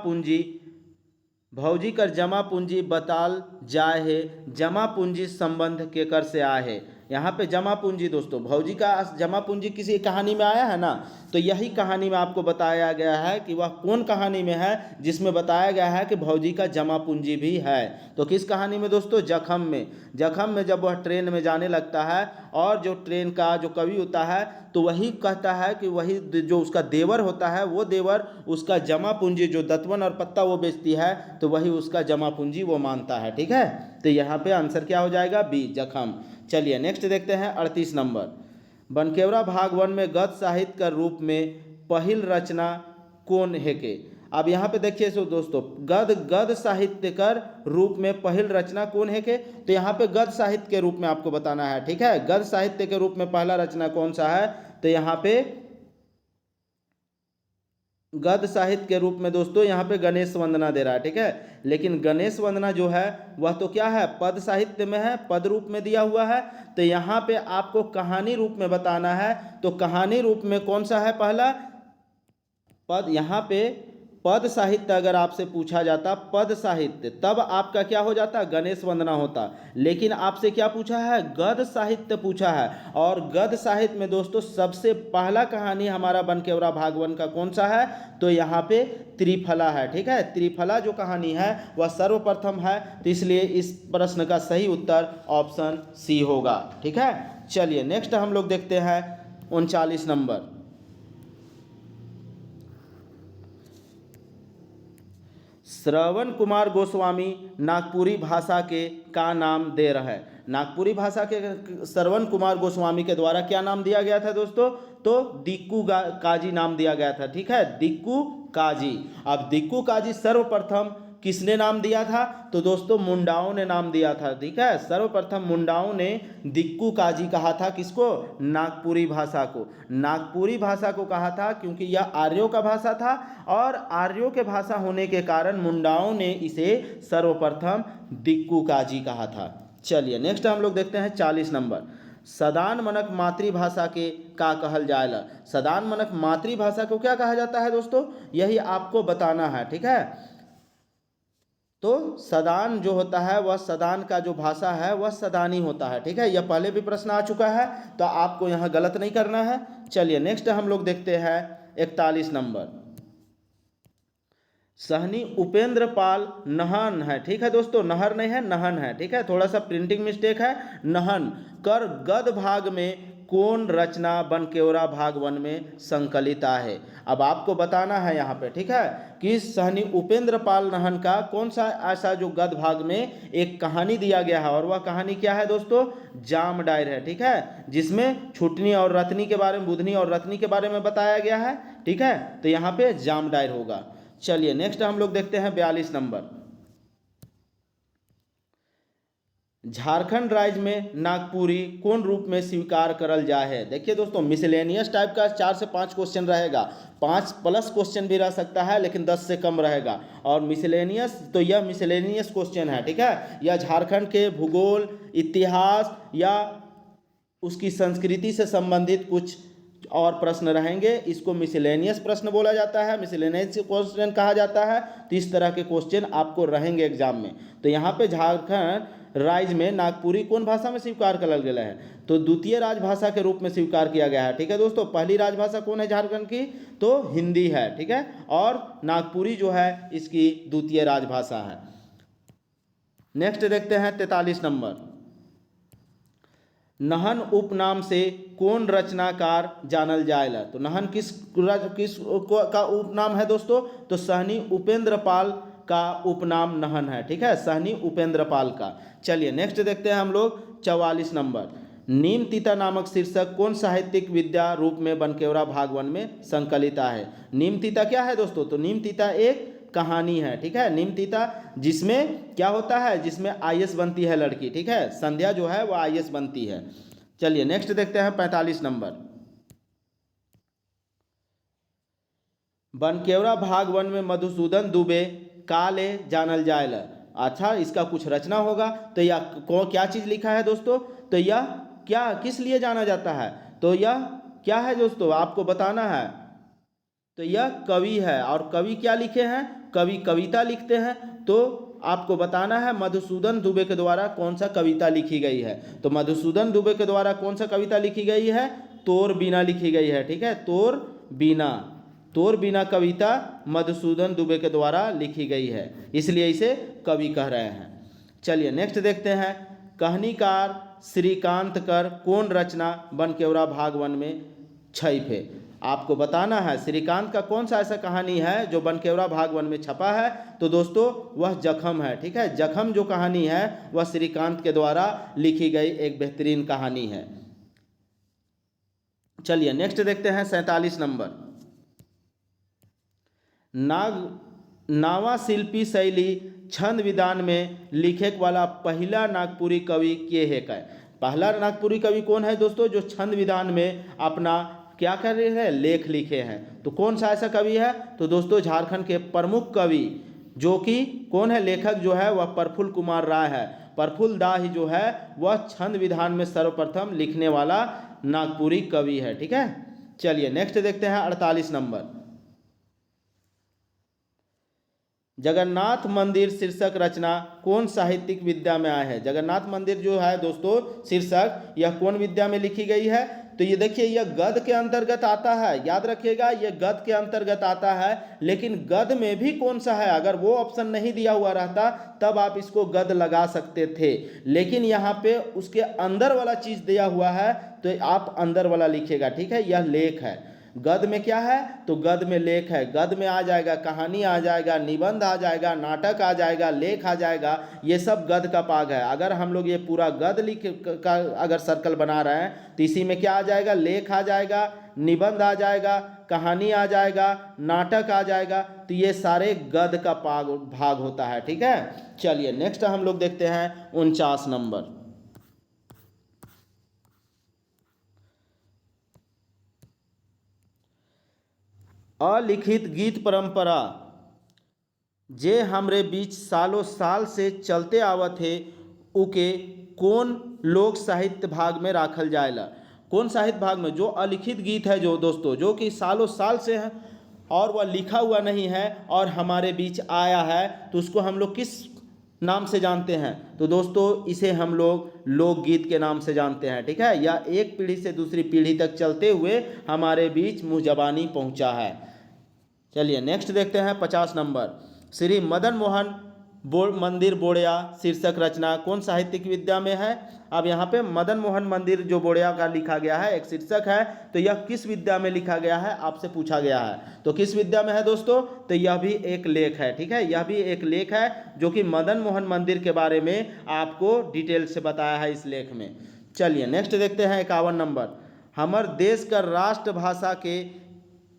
पूंजी बताल जाए है, जमा पूंजी संबंध के कर से आए है। यहाँ पे जमा पूंजी दोस्तों, भौजी का जमा पूंजी किसी कहानी में आया है ना, तो यही कहानी में आपको बताया गया है कि वह कौन कहानी में है जिसमें बताया गया है कि भौजी का जमा पूंजी भी है। तो किस कहानी में दोस्तों? जखम में। जखम में जब वह ट्रेन में जाने लगता है और जो ट्रेन का जो कवि होता है तो वही कहता है कि वही जो उसका देवर होता है वो देवर उसका जमा पूंजी जो दतवन और पत्ता वो बेचती है तो वही उसका जमा पूंजी वो मानता है। ठीक है, तो यहाँ पे आंसर क्या हो जाएगा? बी, जखम। चलिए नेक्स्ट देखते हैं 38 नंबर। बनकेवरा भाग वन में गद्य साहित्य का रूप में पहिल रचना कौन है के। अब यहाँ पे देखिए सो दोस्तों, गद्य साहित्य कर रूप में पहिल रचना कौन है के, तो यहाँ पे गद्य साहित्य के रूप में आपको बताना है। ठीक है, गद्य साहित्य के रूप में पहला रचना कौन सा है? तो यहाँ पे गद्य साहित्य के रूप में दोस्तों यहाँ पे गणेश वंदना दे रहा है। ठीक है, लेकिन गणेश वंदना जो है वह तो क्या है? पद साहित्य में है, पद रूप में दिया हुआ है। तो यहाँ पे आपको कहानी रूप में बताना है। तो कहानी रूप में कौन सा है? पहला पद। यहाँ पे पद साहित्य अगर आपसे पूछा जाता पद साहित्य, तब आपका क्या हो जाता? गणेश वंदना होता। लेकिन आपसे क्या पूछा है? गद्य साहित्य पूछा है। और गद्य साहित्य में दोस्तों सबसे पहला कहानी हमारा बनकेवरा भाग वन का कौन सा है? तो यहाँ पे त्रिफला है। ठीक है, त्रिफला जो कहानी है वह सर्वप्रथम है, तो इसलिए इस प्रश्न का सही उत्तर ऑप्शन सी होगा। ठीक है, चलिए नेक्स्ट हम लोग देखते हैं 39 नंबर। श्रवण कुमार गोस्वामी नागपुरी भाषा के का नाम दे रहा है। नागपुरी भाषा के श्रवण कुमार गोस्वामी के द्वारा क्या नाम दिया गया था दोस्तों? तो दिक्कू काजी नाम दिया गया था। ठीक है, दिक्कू काजी। अब दिक्कू काजी सर्वप्रथम किसने नाम दिया था? तो दोस्तों मुंडाओं ने नाम दिया था। ठीक है, सर्वप्रथम मुंडाओं ने दिक्कू काजी कहा था। किसको? नागपुरी भाषा को। नागपुरी भाषा को कहा था क्योंकि यह आर्यों का भाषा था और आर्यों के भाषा होने के कारण मुंडाओं ने इसे सर्वप्रथम दिक्कू काजी कहा था। चलिए नेक्स्ट हम लोग देखते हैं 40 नंबर। सदान मनक मातृभाषा के का कहल जाएला। सदान मनक मातृभाषा को क्या कहा जाता है दोस्तों? यही आपको बताना है। ठीक है, तो सदान जो होता है वह सदान का जो भाषा है वह सदानी होता है। ठीक है, यह पहले भी प्रश्न आ चुका है तो आपको यहाँ गलत नहीं करना है। चलिए नेक्स्ट हम लोग देखते हैं 41 नंबर। सहनी उपेंद्र पाल नहन है। ठीक है दोस्तों, नहर नहीं है, नहन है। ठीक है, थोड़ा सा प्रिंटिंग मिस्टेक है। नहन कर गद भाग में कौन रचना बनकेवरा भाग वन में संकलित है। अब आपको बताना है यहाँ पे। ठीक है, कि सहनी उपेंद्र पाल नहन का कौन सा ऐसा जो गद भाग में एक कहानी दिया गया है, और वह कहानी क्या है दोस्तों? जाम डायर है। ठीक है, जिसमें छुटनी और रत्नी के बारे में, बुधनी और रत्नी के बारे में बताया गया है। ठीक है, तो यहाँ पे जामडायर होगा। चलिए नेक्स्ट हम लोग देखते हैं 42 नंबर। झारखंड राज्य में नागपुरी कौन रूप में स्वीकार करल जाए है। देखिए दोस्तों, मिसलेनियस टाइप का 4 से 5 क्वेश्चन रहेगा, 5 प्लस क्वेश्चन भी रह सकता है लेकिन 10 से कम रहेगा। और मिसलेनियस, तो यह मिसलेनियस क्वेश्चन है, ठीक है। यह झारखंड के भूगोल, इतिहास या उसकी संस्कृति से संबंधित कुछ और प्रश्न रहेंगे। इसको मिसलेनियस प्रश्न बोला जाता है, मिसलेनियस क्वेश्चन कहा जाता है। तो इस तरह के क्वेश्चन आपको रहेंगे एग्जाम में। तो यहाँ पे झारखंड राज्य में नागपुरी कौन भाषा में स्वीकार कर गया है, तो द्वितीय राजभाषा के रूप में स्वीकार किया गया है, ठीक है दोस्तों। पहली राजभाषा कौन है झारखंड की, तो हिंदी है, ठीक है। और नागपुरी जो है इसकी द्वितीय राजभाषा है। नेक्स्ट देखते हैं 43 नंबर। नहन उपनाम से कौन रचनाकार जानल जाएला। तो नहन किस का उपनाम है दोस्तों, तो सहनी उपेंद्र पाल का उपनाम नहन है, ठीक है, सहनी उपेंद्र पाल का। चलिए नेक्स्ट देखते हैं हम लोग 44 नंबर। नीमतिता नामक शीर्षक कौन साहित्यिक विद्या रूप में बनकेवरा भाग 1 में संकलित है। नीमतिता क्या है दोस्तों, तो नीमतिता एक कहानी है, ठीक है। नीमतिता जिसमें क्या होता है, जिसमें आईएएस बनती है लड़की, ठीक है, संध्या जो है वह आईएएस बनती है। चलिए नेक्स्ट देखते हैं 45 नंबर। बनकेवरा भाग 1 में मधुसूदन दुबे काले जानल जाएला। अच्छा, इसका कुछ रचना होगा। तो यह क्या चीज़ लिखा है दोस्तों, तो यह क्या किस लिए जाना जाता है, तो यह क्या है दोस्तों आपको बताना है। तो यह कवि है, और कवि क्या लिखे हैं, कवि कविता लिखते हैं। तो आपको बताना है मधुसूदन दुबे के द्वारा कौन सा कविता लिखी गई है। तो मधुसूदन दुबे के द्वारा कौन सा कविता लिखी गई है, तोर बीना लिखी गई है, ठीक है, तोर बीना कविता मधुसूदन दुबे के द्वारा लिखी गई है, इसलिए इसे कवि कह रहे हैं। चलिए नेक्स्ट देखते हैं। कहानीकार श्रीकांत कर कौन रचना बनकेवरा भाग 1 में छप है। आपको बताना है श्रीकांत का कौन सा ऐसा कहानी है जो बनकेवरा भाग 1 में छपा है। तो दोस्तों वह जखम है, ठीक है। जखम जो कहानी है वह श्रीकांत के द्वारा लिखी गई एक बेहतरीन कहानी है। चलिए नेक्स्ट देखते हैं 47 नंबर। नावा शिल्पी शैली छंद विधान में लिखे वाला पहला नागपुरी कवि के है। पहला नागपुरी कवि कौन है दोस्तों, जो छंद विधान में अपना क्या कर रहे हैं, लेख लिखे हैं। तो कौन सा ऐसा कवि है, तो दोस्तों झारखंड के प्रमुख कवि जो कि कौन है, लेखक जो है वह प्रफुल्ल कुमार राय है। प्रफुल्ल दा ही जो है वह छंद विधान में सर्वप्रथम लिखने वाला नागपुरी कवि है, ठीक है। चलिए नेक्स्ट देखते हैं 48 नंबर। जगन्नाथ मंदिर शीर्षक रचना कौन साहित्यिक विद्या में आया है। जगन्नाथ मंदिर जो है दोस्तों शीर्षक यह कौन विद्या में लिखी गई है, तो ये देखिए यह गद्य के अंतर्गत आता है, याद रखिएगा यह गद्य के अंतर्गत आता है। लेकिन गद्य में भी कौन सा है, अगर वो ऑप्शन नहीं दिया हुआ रहता तब आप इसको गद्य लगा सकते थे, लेकिन यहाँ पे उसके अंदर वाला चीज़ दिया हुआ है तो आप अंदर वाला लिखिएगा, ठीक है। यह लेख है, गद्य में क्या है, तो गद्य में लेख है। गद्य में आ जाएगा कहानी, आ जाएगा निबंध, आ जाएगा नाटक, आ जाएगा लेख, आ जाएगा, ये सब गद्य का भाग है। अगर हम लोग ये पूरा गद्य लिख का अगर सर्कल बना रहे हैं तो इसी में क्या आ जाएगा, लेख आ जाएगा, निबंध आ जाएगा, कहानी आ जाएगा, नाटक आ जाएगा। तो ये सारे गद्य का भाग होता है, ठीक है। चलिए नेक्स्ट हम लोग देखते हैं 49 नंबर। अलिखित गीत परंपरा जे हमरे बीच सालों साल से चलते आवत है उके कौन लोक साहित्य भाग में राखल जाएला। कौन साहित्य भाग में, जो अलिखित गीत है जो दोस्तों जो कि सालों साल से है और वह लिखा हुआ नहीं है और हमारे बीच आया है, तो उसको हम लोग किस नाम से जानते हैं, तो दोस्तों इसे हम लोग लोकगीत के नाम से जानते हैं, ठीक है। या एक पीढ़ी से दूसरी पीढ़ी तक चलते हुए हमारे बीच मुँह जबानी पहुँचा है। चलिए नेक्स्ट देखते हैं 50 नंबर। श्री मदन मोहन मंदिर बोड़िया शीर्षक रचना कौन साहित्यिक विद्या में है। अब यहाँ पे मदन मोहन मंदिर जो बोड़िया का लिखा गया है एक शीर्षक है, तो यह किस विद्या में लिखा गया है आपसे पूछा गया है। तो किस विद्या में है दोस्तों, तो यह भी एक लेख है, ठीक है। यह भी एक लेख है जो कि मदन मोहन मंदिर के बारे में आपको डिटेल से बताया है इस लेख में। चलिए नेक्स्ट देखते हैं 51 नंबर। हमर देश का राष्ट्रभाषा के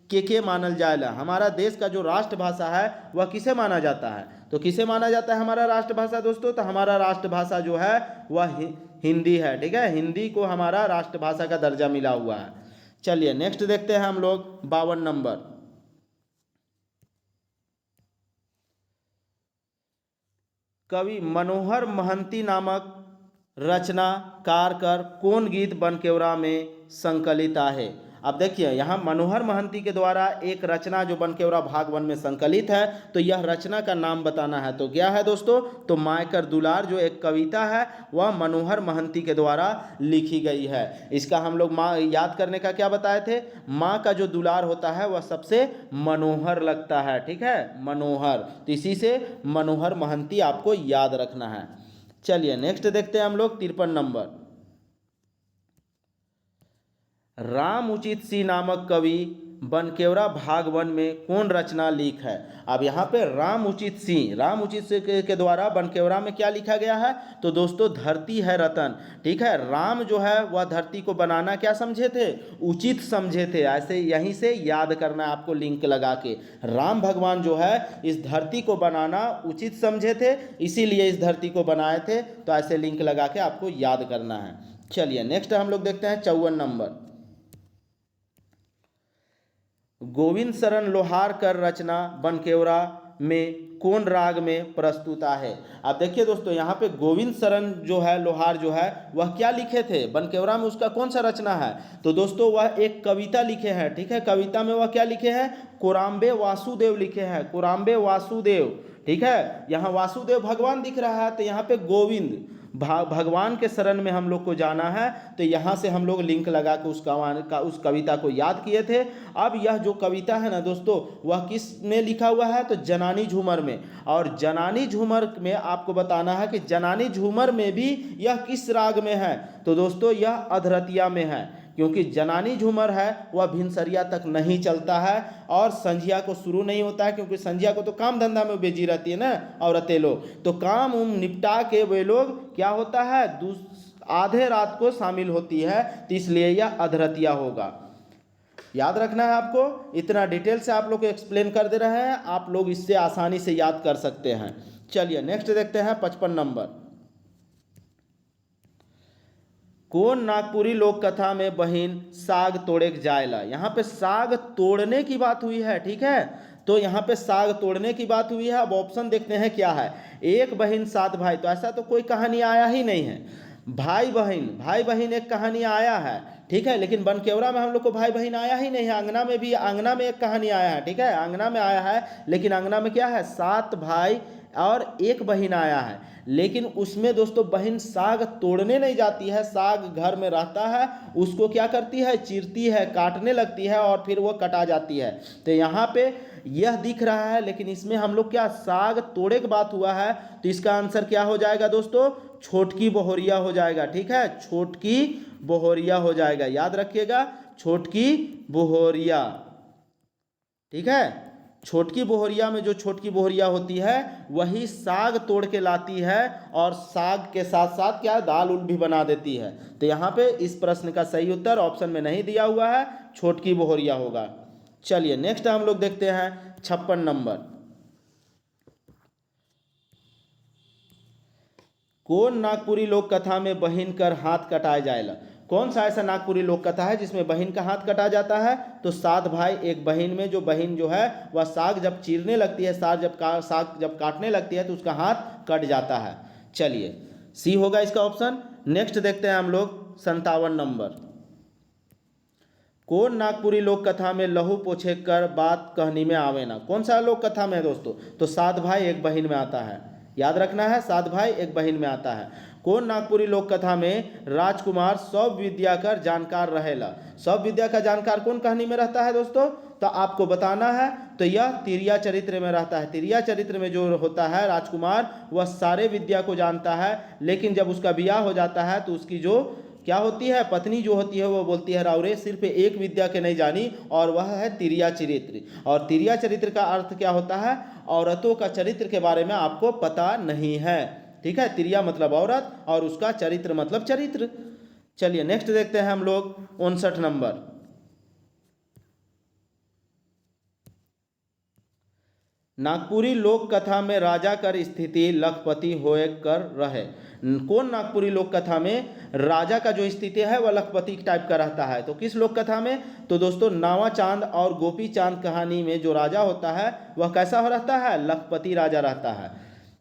के मानल जाएला। हमारा देश का जो राष्ट्रभाषा है वह किसे माना जाता है? तो किसे माना जाता है हमारा राष्ट्रभाषा दोस्तों? तो हमारा राष्ट्रभाषा जो है वह हिंदी है। ठीक है, हिंदी को हमारा राष्ट्रभाषा का दर्जा मिला हुआ है। चलिए नेक्स्ट देखते हैं हम लोग 52 नंबर। कवि मनोहर महंती नामक रचनाकार कर कौन गीत बनकेवरा में संकलित आहे? अब देखिए यहाँ मनोहर महंती के द्वारा एक रचना जो बनकेवरा भाग 1 में संकलित है, तो यह रचना का नाम बताना है। तो क्या है दोस्तों? तो मायकर दुलार जो एक कविता है वह मनोहर महंती के द्वारा लिखी गई है। इसका हम लोग माँ याद करने का क्या बताए थे? माँ का जो दुलार होता है वह सबसे मनोहर लगता है। ठीक है, मनोहर, तो इसी से मनोहर महंती आपको याद रखना है। चलिए नेक्स्ट देखते हैं हम लोग 53 नंबर। राम उचित सिंह नामक कवि बनकेवरा भाग 1 में कौन रचना लिख है? अब यहाँ पे राम उचित सिंह के द्वारा बनकेवरा में क्या लिखा गया है? तो दोस्तों धरती है रतन। ठीक है, राम जो है वह धरती को बनाना क्या समझे थे? उचित समझे थे। ऐसे यहीं से याद करना है आपको लिंक लगा के। राम भगवान जो है इस धरती को बनाना उचित समझे थे, इसीलिए इस धरती को बनाए थे। तो ऐसे लिंक लगा के आपको याद करना है। चलिए नेक्स्ट हम लोग देखते हैं 54 नंबर। गोविंद शरण लोहार कर रचना बनकेवरा में कौन राग में प्रस्तुत है? अब देखिए दोस्तों यहाँ पे गोविंद शरण जो है लोहार जो है वह क्या लिखे थे बनकेवरा में? उसका कौन सा रचना है? तो दोस्तों वह एक कविता लिखे हैं। ठीक है, कविता में वह क्या लिखे हैं? कोराम्बे वासुदेव लिखे हैं, कोराम्बे वासुदेव। ठीक है, यहाँ वासुदेव भगवान दिख रहा है, तो यहाँ पे गोविंद भगवान के शरण में हम लोग को जाना है। तो यहाँ से हम लोग लिंक लगा के उस कविता को याद किए थे। अब यह जो कविता है ना दोस्तों वह किस में लिखा हुआ है? तो जनानी झूमर में। और जनानी झूमर में आपको बताना है कि जनानी झूमर में भी यह किस राग में है? तो दोस्तों यह अधरतिया में है, क्योंकि जनानी झूमर है वह भिनसरिया तक नहीं चलता है और संझिया को शुरू नहीं होता है, क्योंकि संझिया को तो काम धंधा में बिजी रहती है ना औरतें लोग। तो काम निपटा के वे लोग क्या होता है आधे रात को शामिल होती है, तो इसलिए यह अधरतिया होगा। याद रखना है आपको। इतना डिटेल से आप लोग को एक्सप्लेन कर दे रहे हैं, आप लोग इससे आसानी से याद कर सकते हैं। चलिए नेक्स्ट देखते हैं 55 नंबर। कौन नागपुरी लोक कथा में बहिन साग तोड़े जायला? यहाँ पे साग तोड़ने की बात हुई है। ठीक है, तो यहाँ पे साग तोड़ने की बात हुई है। अब ऑप्शन देखते हैं क्या है। एक बहन 7 भाई, तो ऐसा तो कोई कहानी आया ही नहीं है। भाई बहन एक कहानी आया है। ठीक है, लेकिन बनकेवरा में हम लोग को भाई बहन आया ही नहीं है। अंगना में एक कहानी आया है। ठीक है, अंगना में आया है, लेकिन अंगना में क्या है? 7 भाई और एक बहन आया है। लेकिन उसमें दोस्तों बहन साग तोड़ने नहीं जाती है, साग घर में रहता है, उसको क्या करती है? चीरती है, काटने लगती है और फिर वो कटा जाती है। तो यहाँ पे यह दिख रहा है, लेकिन इसमें हम लोग क्या साग तोड़े की बात हुआ है, तो इसका आंसर क्या हो जाएगा दोस्तों? छोटकी बोहरिया हो जाएगा। ठीक है, छोटकी बोहरिया हो जाएगा, याद रखिएगा, छोटकी बोहरिया। ठीक है, छोटकी बोहरिया में जो छोटकी बोहरिया होती है वही साग तोड़ के लाती है और साग के साथ साथ क्या दाल उल भी बना देती है। तो यहाँ पे इस प्रश्न का सही उत्तर ऑप्शन में नहीं दिया हुआ है, छोटकी बोहरिया होगा। चलिए नेक्स्ट हम लोग देखते हैं 56 नंबर। कौन नागपुरी लोक कथा में बहिन कर हाथ कटाए जाएला? कौन सा ऐसा नागपुरी लोक कथा है जिसमें बहन का हाथ कटा जाता है? तो 7 भाई एक बहन में जो बहन जो है वह साग जब चीरने लगती है, साग जब काटने लगती है तो उसका हाथ कट जाता है। चलिए सी होगा इसका ऑप्शन। नेक्स्ट देखते हैं हम लोग 57 नंबर। कौन नागपुरी लोक कथा में लहू पोछे कर बात कहनी में आवे ना? कौन सा लोक कथा में दोस्तों? तो 7 भाई एक बहन में आता है, याद रखना है, 7 भाई एक बहन में आता है। कौन नागपुरी लोक कथा में राजकुमार सब विद्या कर जानकार रहेला? सब विद्या का जानकार कौन कहानी में रहता है दोस्तों? तो आपको बताना है। तो यह तिरिया चरित्र में रहता है। तिरिया चरित्र में जो होता है राजकुमार वह सारे विद्या को जानता है, लेकिन जब उसका ब्याह हो जाता है तो उसकी जो क्या होती है पत्नी जो होती है वो बोलती है राउरे सिर्फ एक विद्या के नहीं जानी, और वह है तिरिया चरित्र। और तिरिया चरित्र का अर्थ क्या होता है? औरतों का चरित्र के बारे में आपको पता नहीं है। ठीक है, तिरिया मतलब औरत और उसका चरित्र मतलब चरित्र। चलिए नेक्स्ट देखते हैं हम लोग 59 नंबर। नागपुरी लोक कथा में राजा कर स्थिति लखपति होए कर रहे। कौन नागपुरी लोक कथा में राजा का जो स्थिति है वह लखपति टाइप का रहता है? तो किस लोक कथा में? तो दोस्तों नावा चांद और गोपी चांद कहानी में जो राजा होता है वह कैसा रहता है? लखपति राजा रहता है।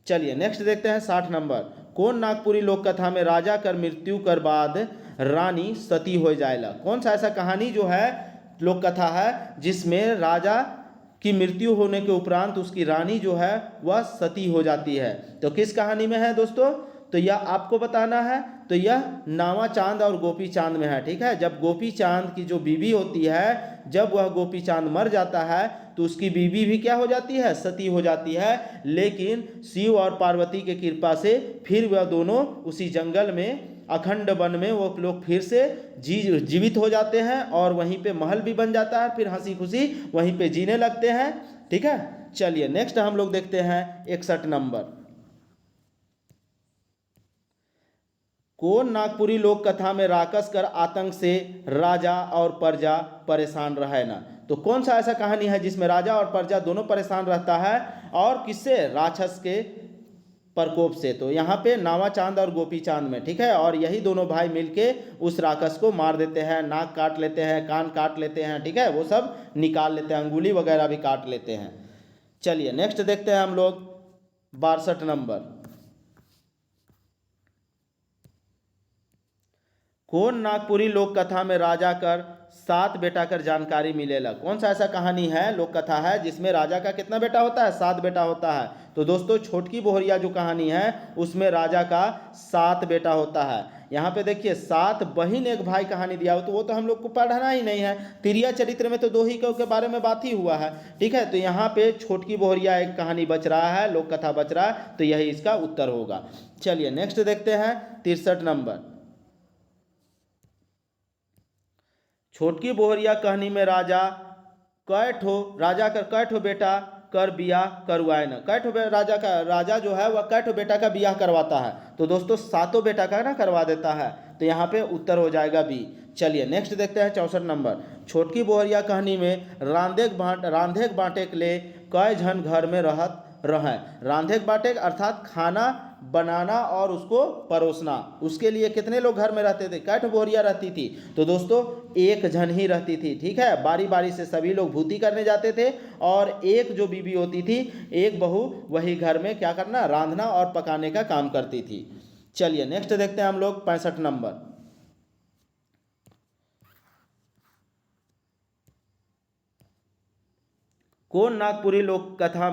चलिए नेक्स्ट देखते हैं 60 नंबर। कौन नागपुरी लोक कथा में राजा कर मृत्यु कर बाद रानी सती हो जाएला? कौन सा ऐसा कहानी जो है लोक कथा है जिसमें राजा की मृत्यु होने के उपरांत उसकी रानी जो है वह सती हो जाती है? तो किस कहानी में है दोस्तों? तो यह आपको बताना है। तो यह नावा चांद और गोपी चांद में है। ठीक है, जब गोपी चांद की जो बीवी होती है, जब वह गोपी चांद मर जाता है तो उसकी बीवी भी क्या हो जाती है? सती हो जाती है। लेकिन शिव और पार्वती के कृपा से फिर वह दोनों उसी जंगल में अखंड वन में वो लोग फिर से जीवित हो जाते हैं और वहीं पे महल भी बन जाता है, फिर हंसी खुशी वहीं पे जीने लगते हैं। ठीक है, चलिए नेक्स्ट हम लोग देखते हैं 61 नंबर। कौन नागपुरी लोक कथा में राक्षस कर आतंक से राजा और प्रजा परेशान रहे ना? तो कौन सा ऐसा कहानी है जिसमें राजा और प्रजा दोनों परेशान रहता है और किससे? राक्षस के प्रकोप से। तो यहाँ पे नावा चांद और गोपी चांद में। ठीक है, और यही दोनों भाई मिलके उस राक्षस को मार देते हैं, नाक काट लेते हैं, कान काट लेते हैं। ठीक है, वो सब निकाल लेते हैं, अंगुली वगैरह भी काट लेते हैं। चलिए नेक्स्ट देखते हैं हम लोग 62 नंबर। कौन नागपुरी लोक कथा में राजा कर 7 बेटा कर जानकारी मिलेला? कौन सा ऐसा कहानी है, लोक कथा है जिसमें राजा का कितना बेटा होता है? 7 बेटा होता है। तो दोस्तों छोटकी बोहरिया जो कहानी है उसमें राजा का 7 बेटा होता है। यहाँ पे देखिए 7 बहन 1 भाई कहानी दिया हो, तो वो तो हम लोग को पढ़ना ही नहीं है। तिरिया चरित्र में तो 2 ही के बारे में बात ही हुआ है। ठीक है, तो यहाँ पे छोटकी बोहरिया एक कहानी बच रहा है, लोक कथा बच रहा है, तो यही इसका उत्तर होगा। चलिए नेक्स्ट देखते हैं 63 नंबर। छोटकी बोहरिया कहानी में राजा कै ठो बेटा कर बियाह करवाए न? कै ठो राजा जो है वह कै ठो बेटा का बियाह करवाता है? तो दोस्तों 7 बेटा का ना करवा देता है। तो यहाँ पे उत्तर हो जाएगा बी। चलिए नेक्स्ट देखते हैं 64 नंबर। छोटकी बोहरिया कहानी में रांधेक बांटे के लिए कै झन घर में रहत रहें? रांधेक बांटे अर्थात खाना बनाना और उसको परोसना, उसके लिए कितने लोग घर में रहते थे? कै ठो बोहरिया रहती थी? तो दोस्तों 1 जन ही रहती थी। ठीक है, बारी बारी से सभी लोग भूती करने जाते थे और एक जो बीबी होती थी, एक बहू, वही घर में क्या करना? रांधना और पकाने का काम करती थी। चलिए नेक्स्ट देखते हैं हम लोग 65 नंबर। कौन नागपुरी लोक कथा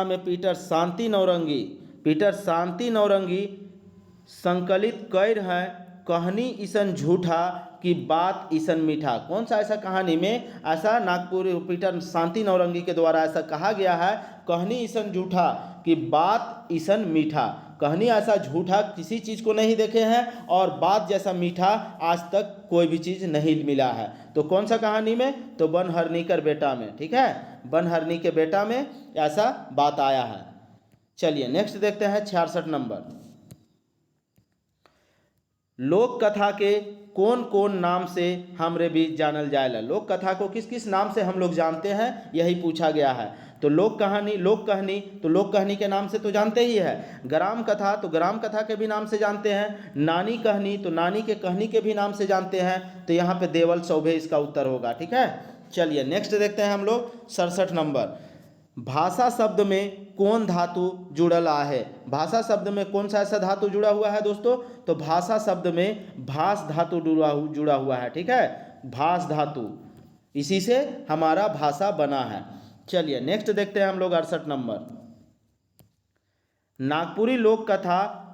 में पीटर शांति नौरंगी संकलित कैर है कहानी ईसन झूठा की बात ईसन मीठा? कौन सा ऐसा कहानी में ऐसा नागपुरी पीटर शांति नौरंगी के द्वारा ऐसा कहा गया है, कहानी ईसन झूठा की बात ईसन मीठा? कहानी ऐसा झूठा किसी चीज़ को नहीं देखे हैं और बात जैसा मीठा आज तक कोई भी चीज़ नहीं मिला है। तो कौन सा कहानी में? तो बनहरनी कर बेटा में। ठीक है, बनहरनी के बेटा में ऐसा बात आया है। चलिए नेक्स्ट देखते हैं 66 नंबर। लोक कथा के कौन कौन नाम से हमरे बीच जानल जाएला? लोक कथा को किस किस नाम से हम लोग जानते हैं, यही पूछा गया है। तो लोक कहानी के नाम से तो जानते ही है। ग्राम कथा तो ग्राम कथा के भी नाम से जानते हैं। नानी कहनी तो नानी के कहनी के भी नाम से जानते हैं। तो यहाँ पे देवल सौभे इसका उत्तर होगा। ठीक है, चलिए नेक्स्ट देखते हैं हम लोग 67 नंबर। भाषा शब्द में कौन धातु जुड़ल है? भाषा शब्द में कौन सा ऐसा धातु जुड़ा हुआ है दोस्तों? तो भाषा शब्द में भास धातु जुड़ा हुआ है। ठीक है, भास धातु, इसी से हमारा भाषा बना है। चलिए नेक्स्ट देखते हैं हम लोग 68 नंबर। नागपुरी लोक कथा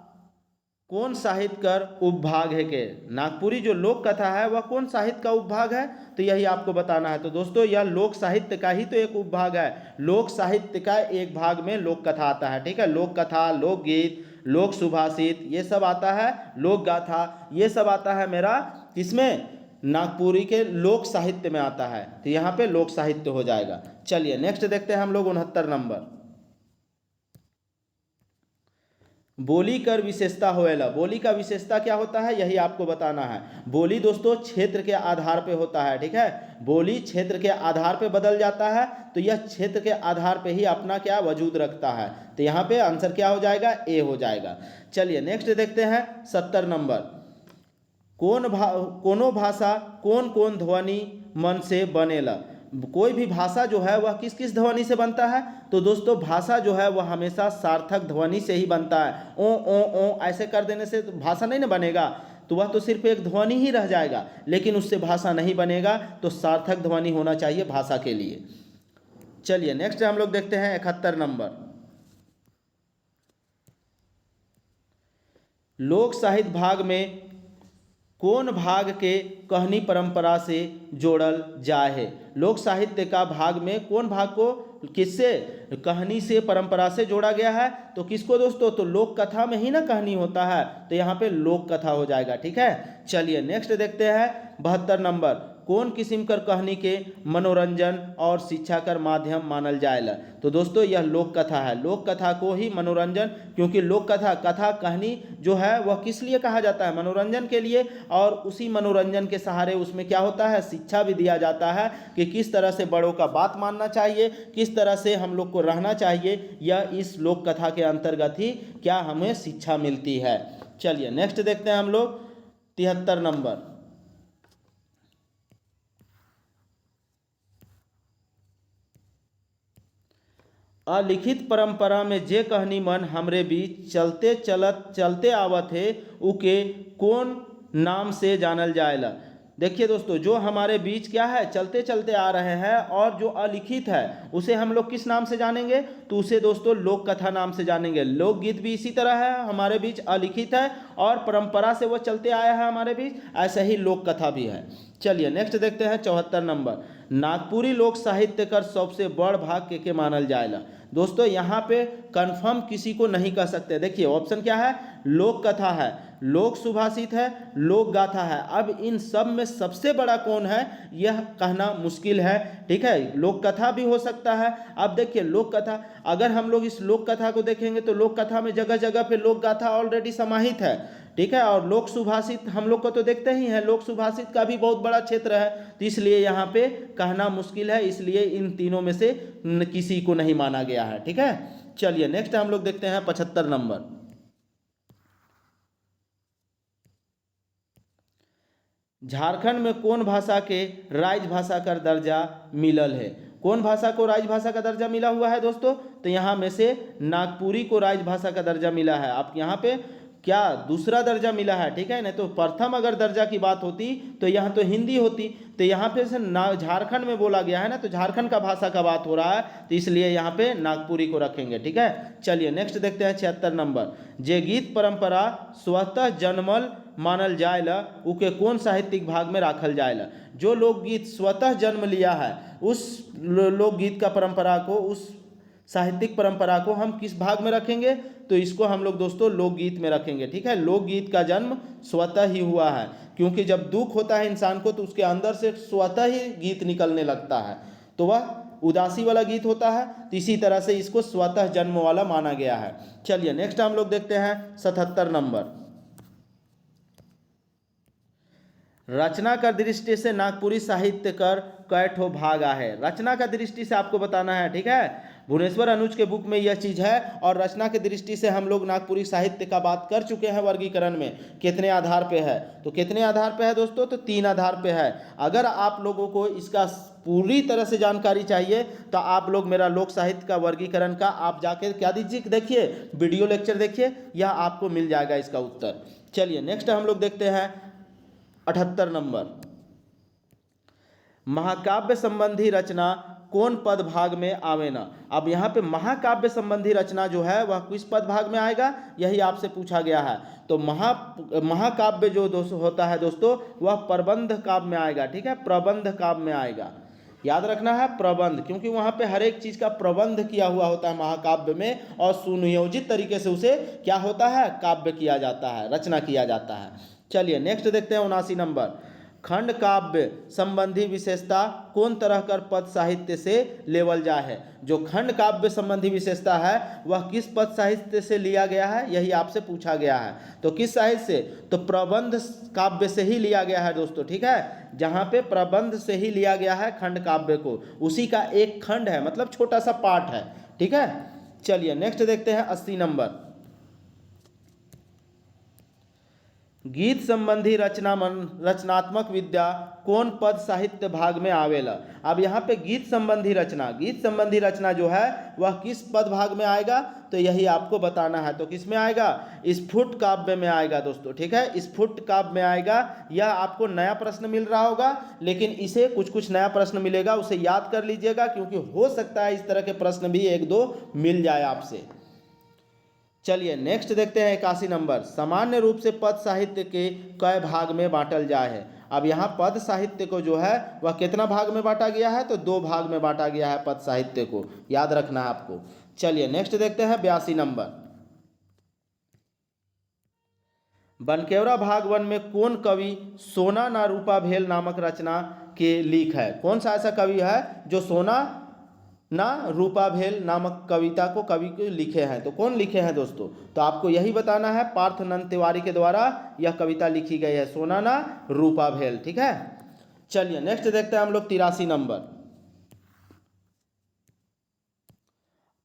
कौन साहित्य कर उपभाग है के? नागपुरी जो लोक कथा है वह कौन साहित्य का उपभाग है? तो यही आपको बताना है। तो दोस्तों यह लोक साहित्य का ही तो एक उपभाग है। लोक साहित्य का एक भाग में लोक कथा आता है। ठीक है, लोक कथा, लोकगीत, लोक सुभाषित, ये सब आता है। लोक गाथा, ये सब आता है मेरा किसमें? नागपुरी के लोक साहित्य में आता है। तो यहाँ पे लोक साहित्य हो जाएगा। चलिए नेक्स्ट देखते हैं हम लोग 69 नंबर। बोली कर विशेषता होएला। बोली का विशेषता क्या होता है यही आपको बताना है। बोली दोस्तों क्षेत्र के आधार पे होता है, ठीक है। बोली क्षेत्र के आधार पे बदल जाता है, तो यह क्षेत्र के आधार पे ही अपना क्या वजूद रखता है। तो यहाँ पे आंसर क्या हो जाएगा, ए हो जाएगा। चलिए नेक्स्ट देखते हैं 70 नंबर। कोनो भाषा कौन कौन ध्वनि मन से बनेला। कोई भी भाषा जो है वह किस किस ध्वनि से बनता है, तो दोस्तों भाषा जो है वह हमेशा सार्थक ध्वनि से ही बनता है। ओ ऐसे कर देने से तो भाषा नहीं ना बनेगा, तो वह तो सिर्फ एक ध्वनि ही रह जाएगा, लेकिन उससे भाषा नहीं बनेगा। तो सार्थक ध्वनि होना चाहिए भाषा के लिए। चलिए नेक्स्ट हम लोग देखते हैं 71 नंबर। लोक साहित्य भाग में कौन भाग के कहनी परंपरा से जोड़ल जाए है। लोक साहित्य का भाग में कौन भाग को किससे, कहानी से, परंपरा से जोड़ा गया है। तो किसको दोस्तों, तो लोक कथा में ही ना कहानी होता है, तो यहाँ पे लोक कथा हो जाएगा, ठीक है। चलिए नेक्स्ट देखते हैं 72 नंबर। कौन किस्म कर कहानी के मनोरंजन और शिक्षा कर माध्यम मानल जाएला। तो दोस्तों यह लोक कथा है। लोक कथा को ही मनोरंजन, क्योंकि लोक कथा, कथा कहानी जो है वह किस लिए कहा जाता है, मनोरंजन के लिए। और उसी मनोरंजन के सहारे उसमें क्या होता है, शिक्षा भी दिया जाता है कि किस तरह से बड़ों का बात मानना चाहिए, किस तरह से हम लोग को रहना चाहिए। यह इस लोक कथा के अंतर्गत ही क्या हमें शिक्षा मिलती है। चलिए नेक्स्ट देखते हैं हम लोग 73 नंबर। अलिखित परंपरा में जे कहानी मन हमरे बीच चलते आवत है, उके कौन नाम से जानल जाएला। देखिए दोस्तों, जो हमारे बीच क्या है, चलते चलते आ रहे हैं, और जो अलिखित है उसे हम लोग किस नाम से जानेंगे, तो उसे दोस्तों लोक कथा नाम से जानेंगे। लोकगीत भी इसी तरह है, हमारे बीच अलिखित है और परंपरा से वो चलते आया है हमारे बीच, ऐसे ही लोक कथा भी है। चलिए नेक्स्ट देखते हैं 74 नंबर। नागपुरी लोक साहित्य कर सबसे बड़ भाग के मानल जाएला। दोस्तों यहाँ पे कंफर्म किसी को नहीं कह सकते। देखिए ऑप्शन क्या है, लोक कथा है, लोक सुभाषित है, लोक गाथा है। अब इन सब में सबसे बड़ा कौन है यह कहना मुश्किल है, ठीक है। लोक कथा भी हो सकता है। अब देखिए लोक कथा, अगर हम लोग इस लोक कथा को देखेंगे तो लोक कथा में जगह जगह पे लोक गाथा ऑलरेडी समाहित है, ठीक है। और लोक सुभाषित हम लोग को तो देखते ही हैं, लोक सुभाषित का भी बहुत बड़ा क्षेत्र है, तो इसलिए यहाँ पे कहना मुश्किल है। इसलिए इन तीनों में से किसी को नहीं माना गया है, ठीक है। चलिए नेक्स्ट हम लोग देखते हैं 75 नंबर। झारखंड में कौन भाषा के राजभाषा का दर्जा मिलल है। कौन भाषा को राजभाषा का दर्जा मिला हुआ है दोस्तों, तो यहाँ में से नागपुरी को राजभाषा का दर्जा मिला है। आप यहाँ पे क्या दूसरा दर्जा मिला है, ठीक है। नहीं तो प्रथम अगर दर्जा की बात होती तो यहाँ तो हिंदी होती, तो यहाँ पे से झारखंड में बोला गया है ना, तो झारखंड का भाषा का बात हो रहा है, तो इसलिए यहाँ पे नागपुरी को रखेंगे, ठीक है। चलिए नेक्स्ट देखते हैं 76 नंबर। जे गीत परंपरा स्वतः जन्मल मानल जाएला, उके कौन साहित्यिक भाग में राखल जाएला। जो लोकगीत स्वतः जन्म लिया है उस लोकगीत का परंपरा को, उस साहित्यिक परंपरा को हम किस भाग में रखेंगे, तो इसको हम लोग दोस्तों लोकगीत में रखेंगे, ठीक है। लोकगीत का जन्म स्वतः ही हुआ है, क्योंकि जब दुख होता है इंसान को तो उसके अंदर से स्वतः ही गीत निकलने लगता है, तो वह उदासी वाला गीत होता है। तो इसी तरह से इसको स्वतः जन्म वाला माना गया है। चलिए नेक्स्ट हम लोग देखते हैं 77 नंबर। रचना का दृष्टि से नागपुरी साहित्य कर कई ठो भाग है। रचना का दृष्टि से आपको बताना है, ठीक है। भुवनेश्वर अनुज के बुक में यह चीज़ है, और रचना के दृष्टि से हम लोग नागपुरी साहित्य का बात कर चुके हैं वर्गीकरण में, कितने आधार पे है। तो कितने आधार पे है दोस्तों, तो 3 आधार पे है। अगर आप लोगों को इसका पूरी तरह से जानकारी चाहिए तो आप लोग मेरा लोक साहित्य का वर्गीकरण का आप जाके क्या दीजिए, देखिए वीडियो लेक्चर देखिए, यह आपको मिल जाएगा इसका उत्तर। चलिए नेक्स्ट हम लोग देखते हैं 78 नंबर। महाकाव्य संबंधी रचना कौन पद भाग में आवेना। अब यहाँ पे महाकाव्य संबंधी रचना जो है वह किस पद भाग में आएगा, यही आपसे पूछा गया है। तो महाकाव्य जो दोस्तों होता है दोस्तों, वह प्रबंध काव्य में आएगा, ठीक है। प्रबंध काव्य में आएगा, याद रखना है प्रबंध, क्योंकि वहाँ पे हर एक चीज़ का प्रबंध किया हुआ होता है महाकाव्य में, और सुनियोजित तरीके से उसे क्या होता है, काव्य किया जाता है, रचना किया जाता है। चलिए नेक्स्ट देखते हैं 79 नंबर। खंड काव्य संबंधी विशेषता कौन तरह कर पद साहित्य से लेवल जा है। जो खंड काव्य संबंधी विशेषता है वह किस पद साहित्य से लिया गया है, यही आपसे पूछा गया है। तो किस साहित्य से, तो प्रबंध काव्य से ही लिया गया है दोस्तों, ठीक है। जहाँ पे प्रबंध से ही लिया गया है खंड काव्य को, उसी का एक खंड है, मतलब छोटा सा पार्ट है, ठीक है। चलिए नेक्स्ट देखते हैं 80 नंबर। गीत संबंधी रचनात्मक विद्या कौन पद साहित्य भाग में आवेला। अब यहाँ पे गीत संबंधी रचना जो है वह किस पद भाग में आएगा, तो यही आपको बताना है। तो किस में आएगा, स्फुट काव्य में आएगा दोस्तों, ठीक है, स्फुट काव्य में आएगा। यह आपको नया प्रश्न मिल रहा होगा, लेकिन इसे कुछ नया प्रश्न मिलेगा, उसे याद कर लीजिएगा, क्योंकि हो सकता है इस तरह के प्रश्न भी एक दो मिल जाए आपसे। चलिए नेक्स्ट देखते हैं 81 नंबर। सामान्य रूप से पद साहित्य के कई भाग में बांटल जाए है। अब यहाँ पद साहित्य को जो है वह कितना भाग में बांटा गया है, तो 2 भाग में बांटा गया है पद साहित्य को, याद रखना है आपको। चलिए नेक्स्ट देखते हैं 82 नंबर। बनकेवरा भाग 1 में कौन कवि सोना ना रूपा भेल नामक रचना के लिख है। कौन सा ऐसा कवि है जो सोना ना रूपा भेल नामक कविता को लिखे हैं, तो कौन लिखे हैं दोस्तों, तो आपको यही बताना है। पार्थ नंद तिवारी के द्वारा यह कविता लिखी गई है, सोना ना रूपा भेल, ठीक है। चलिए नेक्स्ट देखते हैं हम लोग 83 नंबर।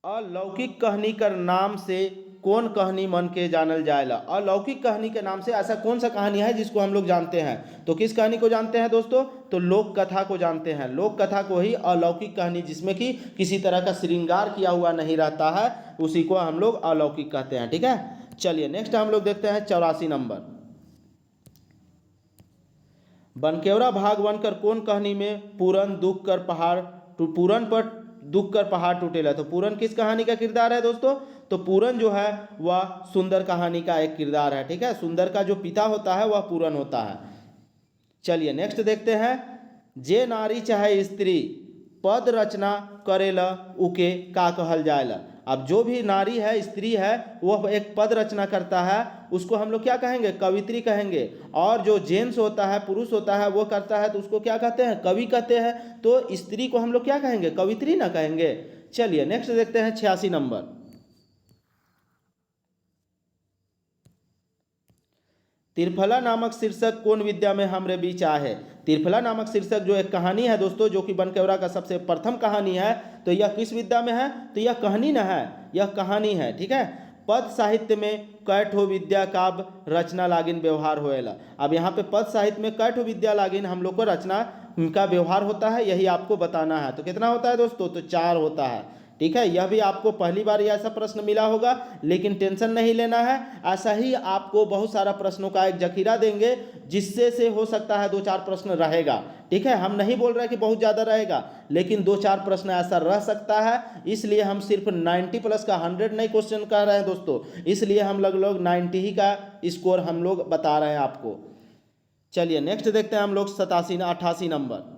अलौकिक कहानी कर नाम से कौन कहानी मन के जानल जाएला। अलौकिक कहानी के नाम से ऐसा कौन सा कहानी है जिसको हम लोग जानते हैं, तो किस कहानी को जानते हैं दोस्तों, तो लोक कथा को जानते हैं। लोक कथा को ही अलौकिक कहानी, जिसमें कि किसी तरह का श्रृंगार किया हुआ नहीं रहता है, उसी को हम लोग अलौकिक कहते हैं, ठीक है। चलिए नेक्स्ट हम लोग देखते हैं 84 नंबर। बनकेवरा भाग 1 कर कौन कहानी में पूरन पर दुख कर पहाड़ टूटेला। तो पूरन किस कहानी का किरदार है दोस्तों, तो पूरन जो है वह सुंदर कहानी का एक किरदार है, ठीक है। सुंदर का जो पिता होता है वह पूरन होता है। चलिए नेक्स्ट देखते हैं। जे नारी चाहे स्त्री पद रचना करेला उके का कहल जाएला। अब जो भी नारी है, स्त्री है, वह एक पद रचना करता है, उसको हम लोग क्या कहेंगे, कवित्री कहेंगे। और जो जेंट्स होता है, पुरुष होता है, वो करता है तो उसको क्या कहते हैं, कवि कहते हैं। तो स्त्री को हम लोग क्या कहेंगे, कवित्री ना कहेंगे। चलिए नेक्स्ट देखते हैं 86 नंबर। त्रिफला नामक शीर्षक कौन विद्या में हमरे बीच आहे। त्रिफला नामक शीर्षक जो एक कहानी है दोस्तों, जो कि बनकेवरा का सबसे प्रथम कहानी है, तो यह किस विद्या में है, तो यह कहानी न है, यह कहानी है, ठीक है। पद साहित्य में कैठो विद्या काव्य रचना लागिन व्यवहार होएला। अब यहाँ पे पद साहित्य में कैठो विद्या लागिन हम लोग को रचना का व्यवहार होता है, यही आपको बताना है। तो कितना होता है दोस्तों, तो 4 होता है, ठीक है। यह भी आपको पहली बार ऐसा प्रश्न मिला होगा, लेकिन टेंशन नहीं लेना है। ऐसा ही आपको बहुत सारा प्रश्नों का एक जखीरा देंगे, जिससे से हो सकता है 2-4 प्रश्न रहेगा, ठीक है। हम नहीं बोल रहे कि बहुत ज़्यादा रहेगा, लेकिन 2-4 प्रश्न ऐसा रह सकता है। इसलिए हम सिर्फ 90 प्लस का 100 नहीं क्वेश्चन कर रहे हैं दोस्तों, इसलिए हम लोग 90 ही का स्कोर हम लोग बता रहे हैं आपको। चलिए नेक्स्ट देखते हैं हम लोग 88 नंबर।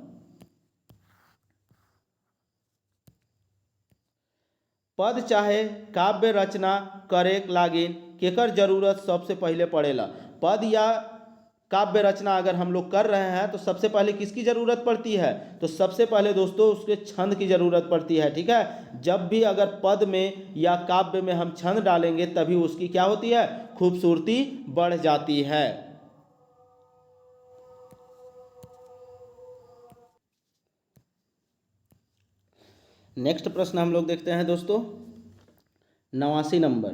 पद चाहे काव्य रचना करे लागिन केकर जरूरत सबसे पहले पड़ेला। पद या काव्य रचना अगर हम लोग कर रहे हैं तो सबसे पहले किसकी ज़रूरत पड़ती है, तो सबसे पहले दोस्तों उसके छंद की ज़रूरत पड़ती है, ठीक है। जब भी अगर पद में या काव्य में हम छंद डालेंगे तभी उसकी क्या होती है, खूबसूरती बढ़ जाती है। नेक्स्ट प्रश्न हम लोग देखते हैं दोस्तों 89 नंबर।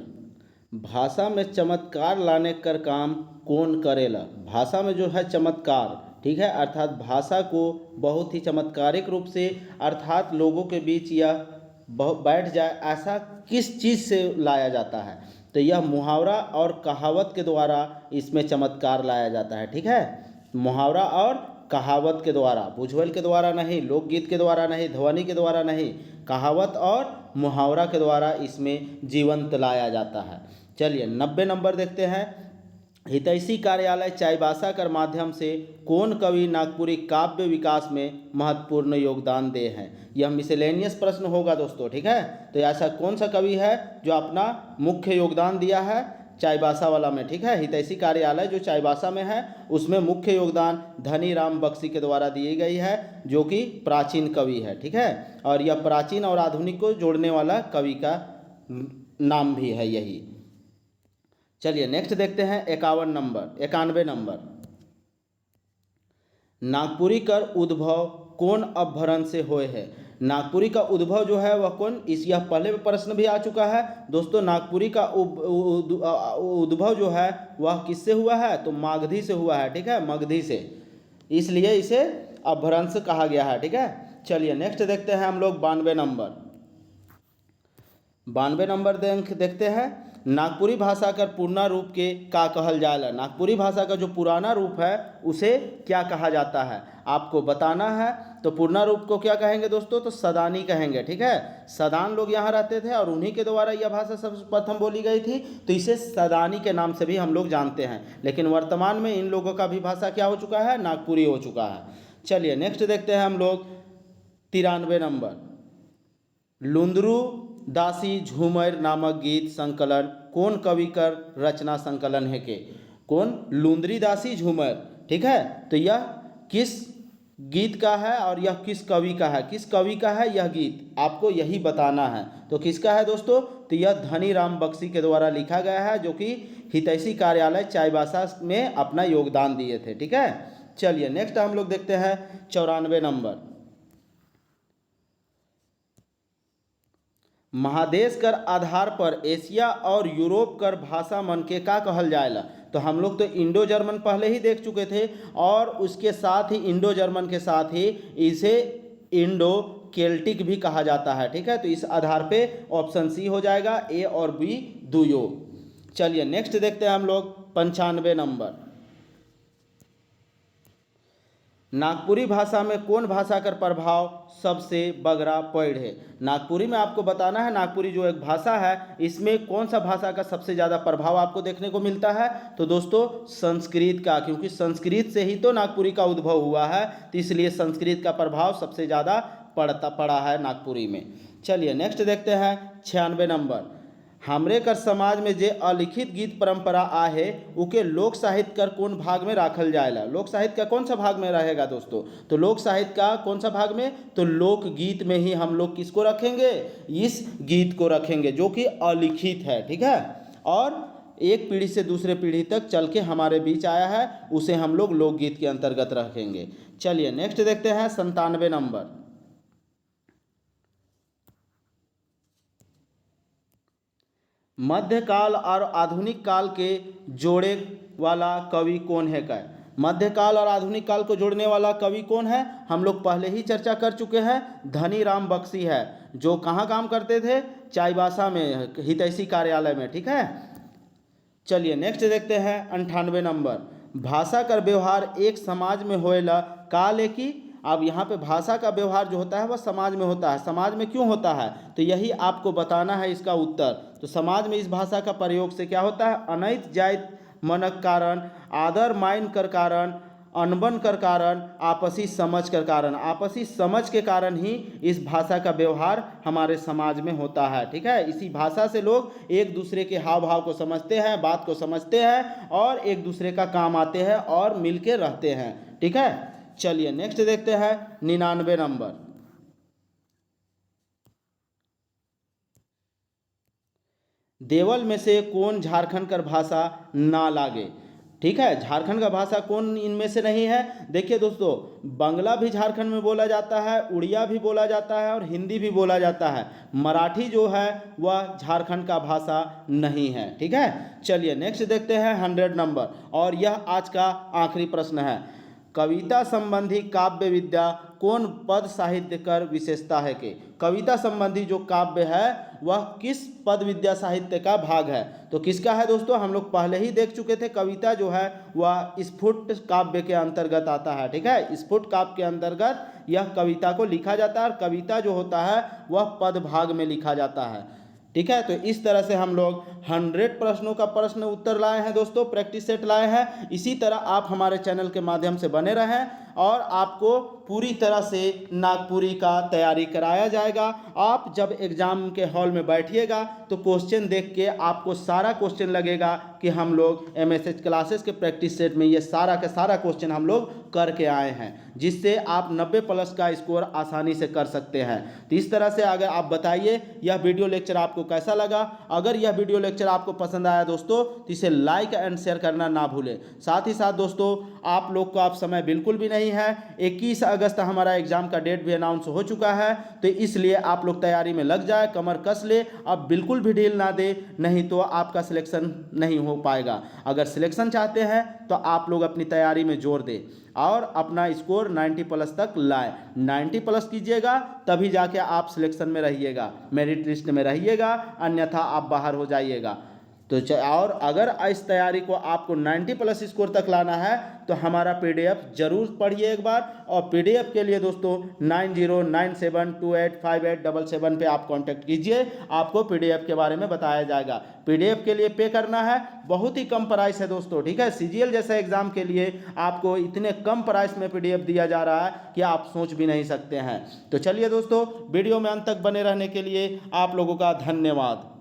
भाषा में चमत्कार लाने कर काम कौन करेला। भाषा में जो है चमत्कार, ठीक है, अर्थात भाषा को बहुत ही चमत्कारिक रूप से, अर्थात लोगों के बीच यह बैठ जाए, ऐसा किस चीज़ से लाया जाता है, तो यह मुहावरा और कहावत के द्वारा इसमें चमत्कार लाया जाता है, ठीक है। मुहावरा और कहावत के द्वारा, भुजबल के द्वारा नहीं, लोकगीत के द्वारा नहीं, ध्वनि के द्वारा नहीं, कहावत और मुहावरा के द्वारा इसमें जीवंत लाया जाता है। चलिए 90 नंबर देखते हैं। हितैषी कार्यालय चाईबासा कर माध्यम से कौन कवि नागपुरी काव्य विकास में महत्वपूर्ण योगदान दे हैं। यह मिसलेनियस प्रश्न होगा दोस्तों, ठीक है। तो ऐसा कौन सा कवि है जो अपना मुख्य योगदान दिया है चाईबासा वाला में, ठीक है। हितैषी कार्यालय जो चाईबासा में है उसमें मुख्य योगदान धनी राम बख्शी के द्वारा दी गई है, जो कि प्राचीन कवि है, ठीक है। और यह प्राचीन और आधुनिक को जोड़ने वाला कवि का नाम भी है यही। चलिए नेक्स्ट देखते हैं 91 नंबर। नागपुरी कर उद्भव कौन अपभ्रंश से होए है। नागपुरी का उद्भव जो है वह कौन, इस यह पहले प्रश्न भी आ चुका है दोस्तों। नागपुरी का उद्भव जो है वह किससे हुआ है, तो मागधी से हुआ है, ठीक है, मगधी से, इसलिए इसे अपभ्रंश कहा गया है, ठीक है। चलिए नेक्स्ट देखते हैं हम लोग 92 नंबर देखते हैं। नागपुरी भाषा का पूर्णा रूप के का कहल जाएला। नागपुरी भाषा का जो पुराना रूप है उसे क्या कहा जाता है, आपको बताना है। तो पूर्णा रूप को क्या कहेंगे दोस्तों, तो सदानी कहेंगे, ठीक है। सदान लोग यहाँ रहते थे और उन्हीं के द्वारा यह भाषा सर्वप्रथम बोली गई थी, तो इसे सदानी के नाम से भी हम लोग जानते हैं। लेकिन वर्तमान में इन लोगों का भी भाषा क्या हो चुका है, नागपुरी हो चुका है। चलिए नेक्स्ट देखते हैं हम लोग 93 नंबर। लुंदरू दासी झूमर नामक गीत संकलन कौन कवि कर रचना संकलन है के। कौन, लुंदरी दासी झूमर, ठीक है। तो यह किस गीत का है और यह किस कवि का है, किस कवि का है यह गीत, आपको यही बताना है। तो किसका है दोस्तों, तो यह धनी राम बख्शी के द्वारा लिखा गया है, जो कि हितैषी कार्यालय चाईबासा में अपना योगदान दिए थे, ठीक है। चलिए नेक्स्ट हम लोग देखते हैं 94 नंबर। महादेश कर आधार पर एशिया और यूरोप कर भाषा मन के का कहल जाएला। तो हम लोग तो इंडो जर्मन पहले ही देख चुके थे, और उसके साथ ही इंडो जर्मन के साथ ही इसे इंडो केल्टिक भी कहा जाता है, ठीक है। तो इस आधार पे ऑप्शन सी हो जाएगा, ए और बी दुयो। चलिए नेक्स्ट देखते हैं हम लोग 95 नंबर। नागपुरी भाषा में कौन भाषा का प्रभाव सबसे बगरा पड़ है। नागपुरी में आपको बताना है, नागपुरी जो एक भाषा है इसमें कौन सा भाषा का सबसे ज़्यादा प्रभाव आपको देखने को मिलता है, तो दोस्तों संस्कृत का, क्योंकि संस्कृत से ही तो नागपुरी का उद्भव हुआ है, तो इसलिए संस्कृत का प्रभाव सबसे ज़्यादा पड़ा है नागपुरी में। चलिए नेक्स्ट देखते हैं 96 नंबर। हमरे कर समाज में जे अलिखित गीत परंपरा आहे उके लोक साहित्य कर कौन भाग में राखल जाएला। लोक साहित्य का कौन सा भाग में रहेगा दोस्तों, तो लोक साहित्य का कौन सा भाग में, तो लोक गीत में ही हम लोग किसको रखेंगे, इस गीत को रखेंगे जो कि अलिखित है, ठीक है, और एक पीढ़ी से दूसरे पीढ़ी तक चल के हमारे बीच आया है, उसे हम लोग लोकगीत के अंतर्गत रखेंगे। चलिए नेक्स्ट देखते हैं 97 नंबर। मध्यकाल और आधुनिक काल के जोड़े वाला कवि कौन है का। मध्यकाल और आधुनिक काल को जोड़ने वाला कवि कौन है, हम लोग पहले ही चर्चा कर चुके हैं, धनी राम बख्शी है, जो कहाँ काम करते थे, चाईबासा में, हितैषी कार्यालय में, ठीक है। चलिए नेक्स्ट देखते हैं 98 नंबर। भाषा का व्यवहार एक समाज में होएला काल है कि। अब यहाँ पे भाषा का व्यवहार जो होता है वह समाज में होता है, समाज में क्यों होता है, तो यही आपको बताना है इसका उत्तर। तो समाज में इस भाषा का प्रयोग से क्या होता है, अनैत जाइत मनक कारण, आदर माइन कर कारण, अनबन कर कारण, आपसी समझ कर कारण। आपसी समझ के कारण ही इस भाषा का व्यवहार हमारे समाज में होता है, ठीक है। इसी भाषा से लोग एक दूसरे के हाव भाव को समझते हैं, बात को समझते हैं और एक दूसरे का काम आते हैं और मिल के रहते हैं, ठीक है। चलिए नेक्स्ट देखते हैं 99 नंबर। देवल में से कौन झारखंड का भाषा ना लागे, ठीक है। झारखंड का भाषा कौन इनमें से नहीं है। देखिए दोस्तों, बांग्ला भी झारखंड में बोला जाता है, उड़िया भी बोला जाता है और हिंदी भी बोला जाता है। मराठी जो है वह झारखंड का भाषा नहीं है, ठीक है। चलिए नेक्स्ट देखते हैं 100 नंबर, और यह आज का आखिरी प्रश्न है। कविता संबंधी काव्य विद्या कौन पद साहित्य कर विशेषता है के। कविता संबंधी जो काव्य है वह किस पद विद्या साहित्य का भाग है, तो किसका है दोस्तों, हम लोग पहले ही देख चुके थे। कविता जो है वह स्फुट काव्य के अंतर्गत आता है, ठीक है। स्फुट काव्य के अंतर्गत यह कविता को लिखा जाता है और कविता जो होता है वह पद भाग में लिखा जाता है, ठीक है। तो इस तरह से हम लोग 100 प्रश्नों का प्रश्न उत्तर लाए हैं दोस्तों, प्रैक्टिस सेट लाए हैं। इसी तरह आप हमारे चैनल के माध्यम से बने रहें और आपको पूरी तरह से नागपुरी का तैयारी कराया जाएगा। आप जब एग्ज़ाम के हॉल में बैठिएगा तो क्वेश्चन देख के आपको सारा क्वेश्चन लगेगा कि हम लोग MSH क्लासेस के प्रैक्टिस सेट में ये सारा का सारा क्वेश्चन हम लोग करके आए हैं, जिससे आप 90+ का स्कोर आसानी से कर सकते हैं। तो इस तरह से अगर आप बताइए यह वीडियो लेक्चर आपको कैसा लगा। अगर यह वीडियो लेक्चर आपको पसंद आया दोस्तों तो इसे लाइक एंड शेयर करना ना भूलें। साथ ही साथ दोस्तों आप लोग को आप समय बिल्कुल भी नहीं है, 21 अगस्त हमारा एग्जाम का डेट भी अनाउंस हो चुका है, तो इसलिए आप लोग तैयारी में लग जाए, कमर कस ले, अब बिल्कुल भी ढील ना दे, नहीं तो आपका सिलेक्शन नहीं हो पाएगा। अगर सिलेक्शन चाहते हैं तो आप लोग अपनी तैयारी में जोर दें और अपना स्कोर 90+ तक लाए। 90+ कीजिएगा तभी जाके आप सिलेक्शन में रहिएगा, मेरिट लिस्ट में रहिएगा, अन्यथा आप बाहर हो जाइएगा। तो और अगर इस तैयारी को आपको 90+ स्कोर तक लाना है तो हमारा PDF जरूर पढ़िए एक बार। और PDF के लिए दोस्तों 9097285877 पे आप कांटेक्ट कीजिए, आपको PDF के बारे में बताया जाएगा। PDF के लिए पे करना है, बहुत ही कम प्राइस है दोस्तों, ठीक है। CGL जैसे एग्जाम के लिए आपको इतने कम प्राइस में PDF दिया जा रहा है कि आप सोच भी नहीं सकते हैं। तो चलिए दोस्तों, वीडियो में अंत तक बने रहने के लिए आप लोगों का धन्यवाद।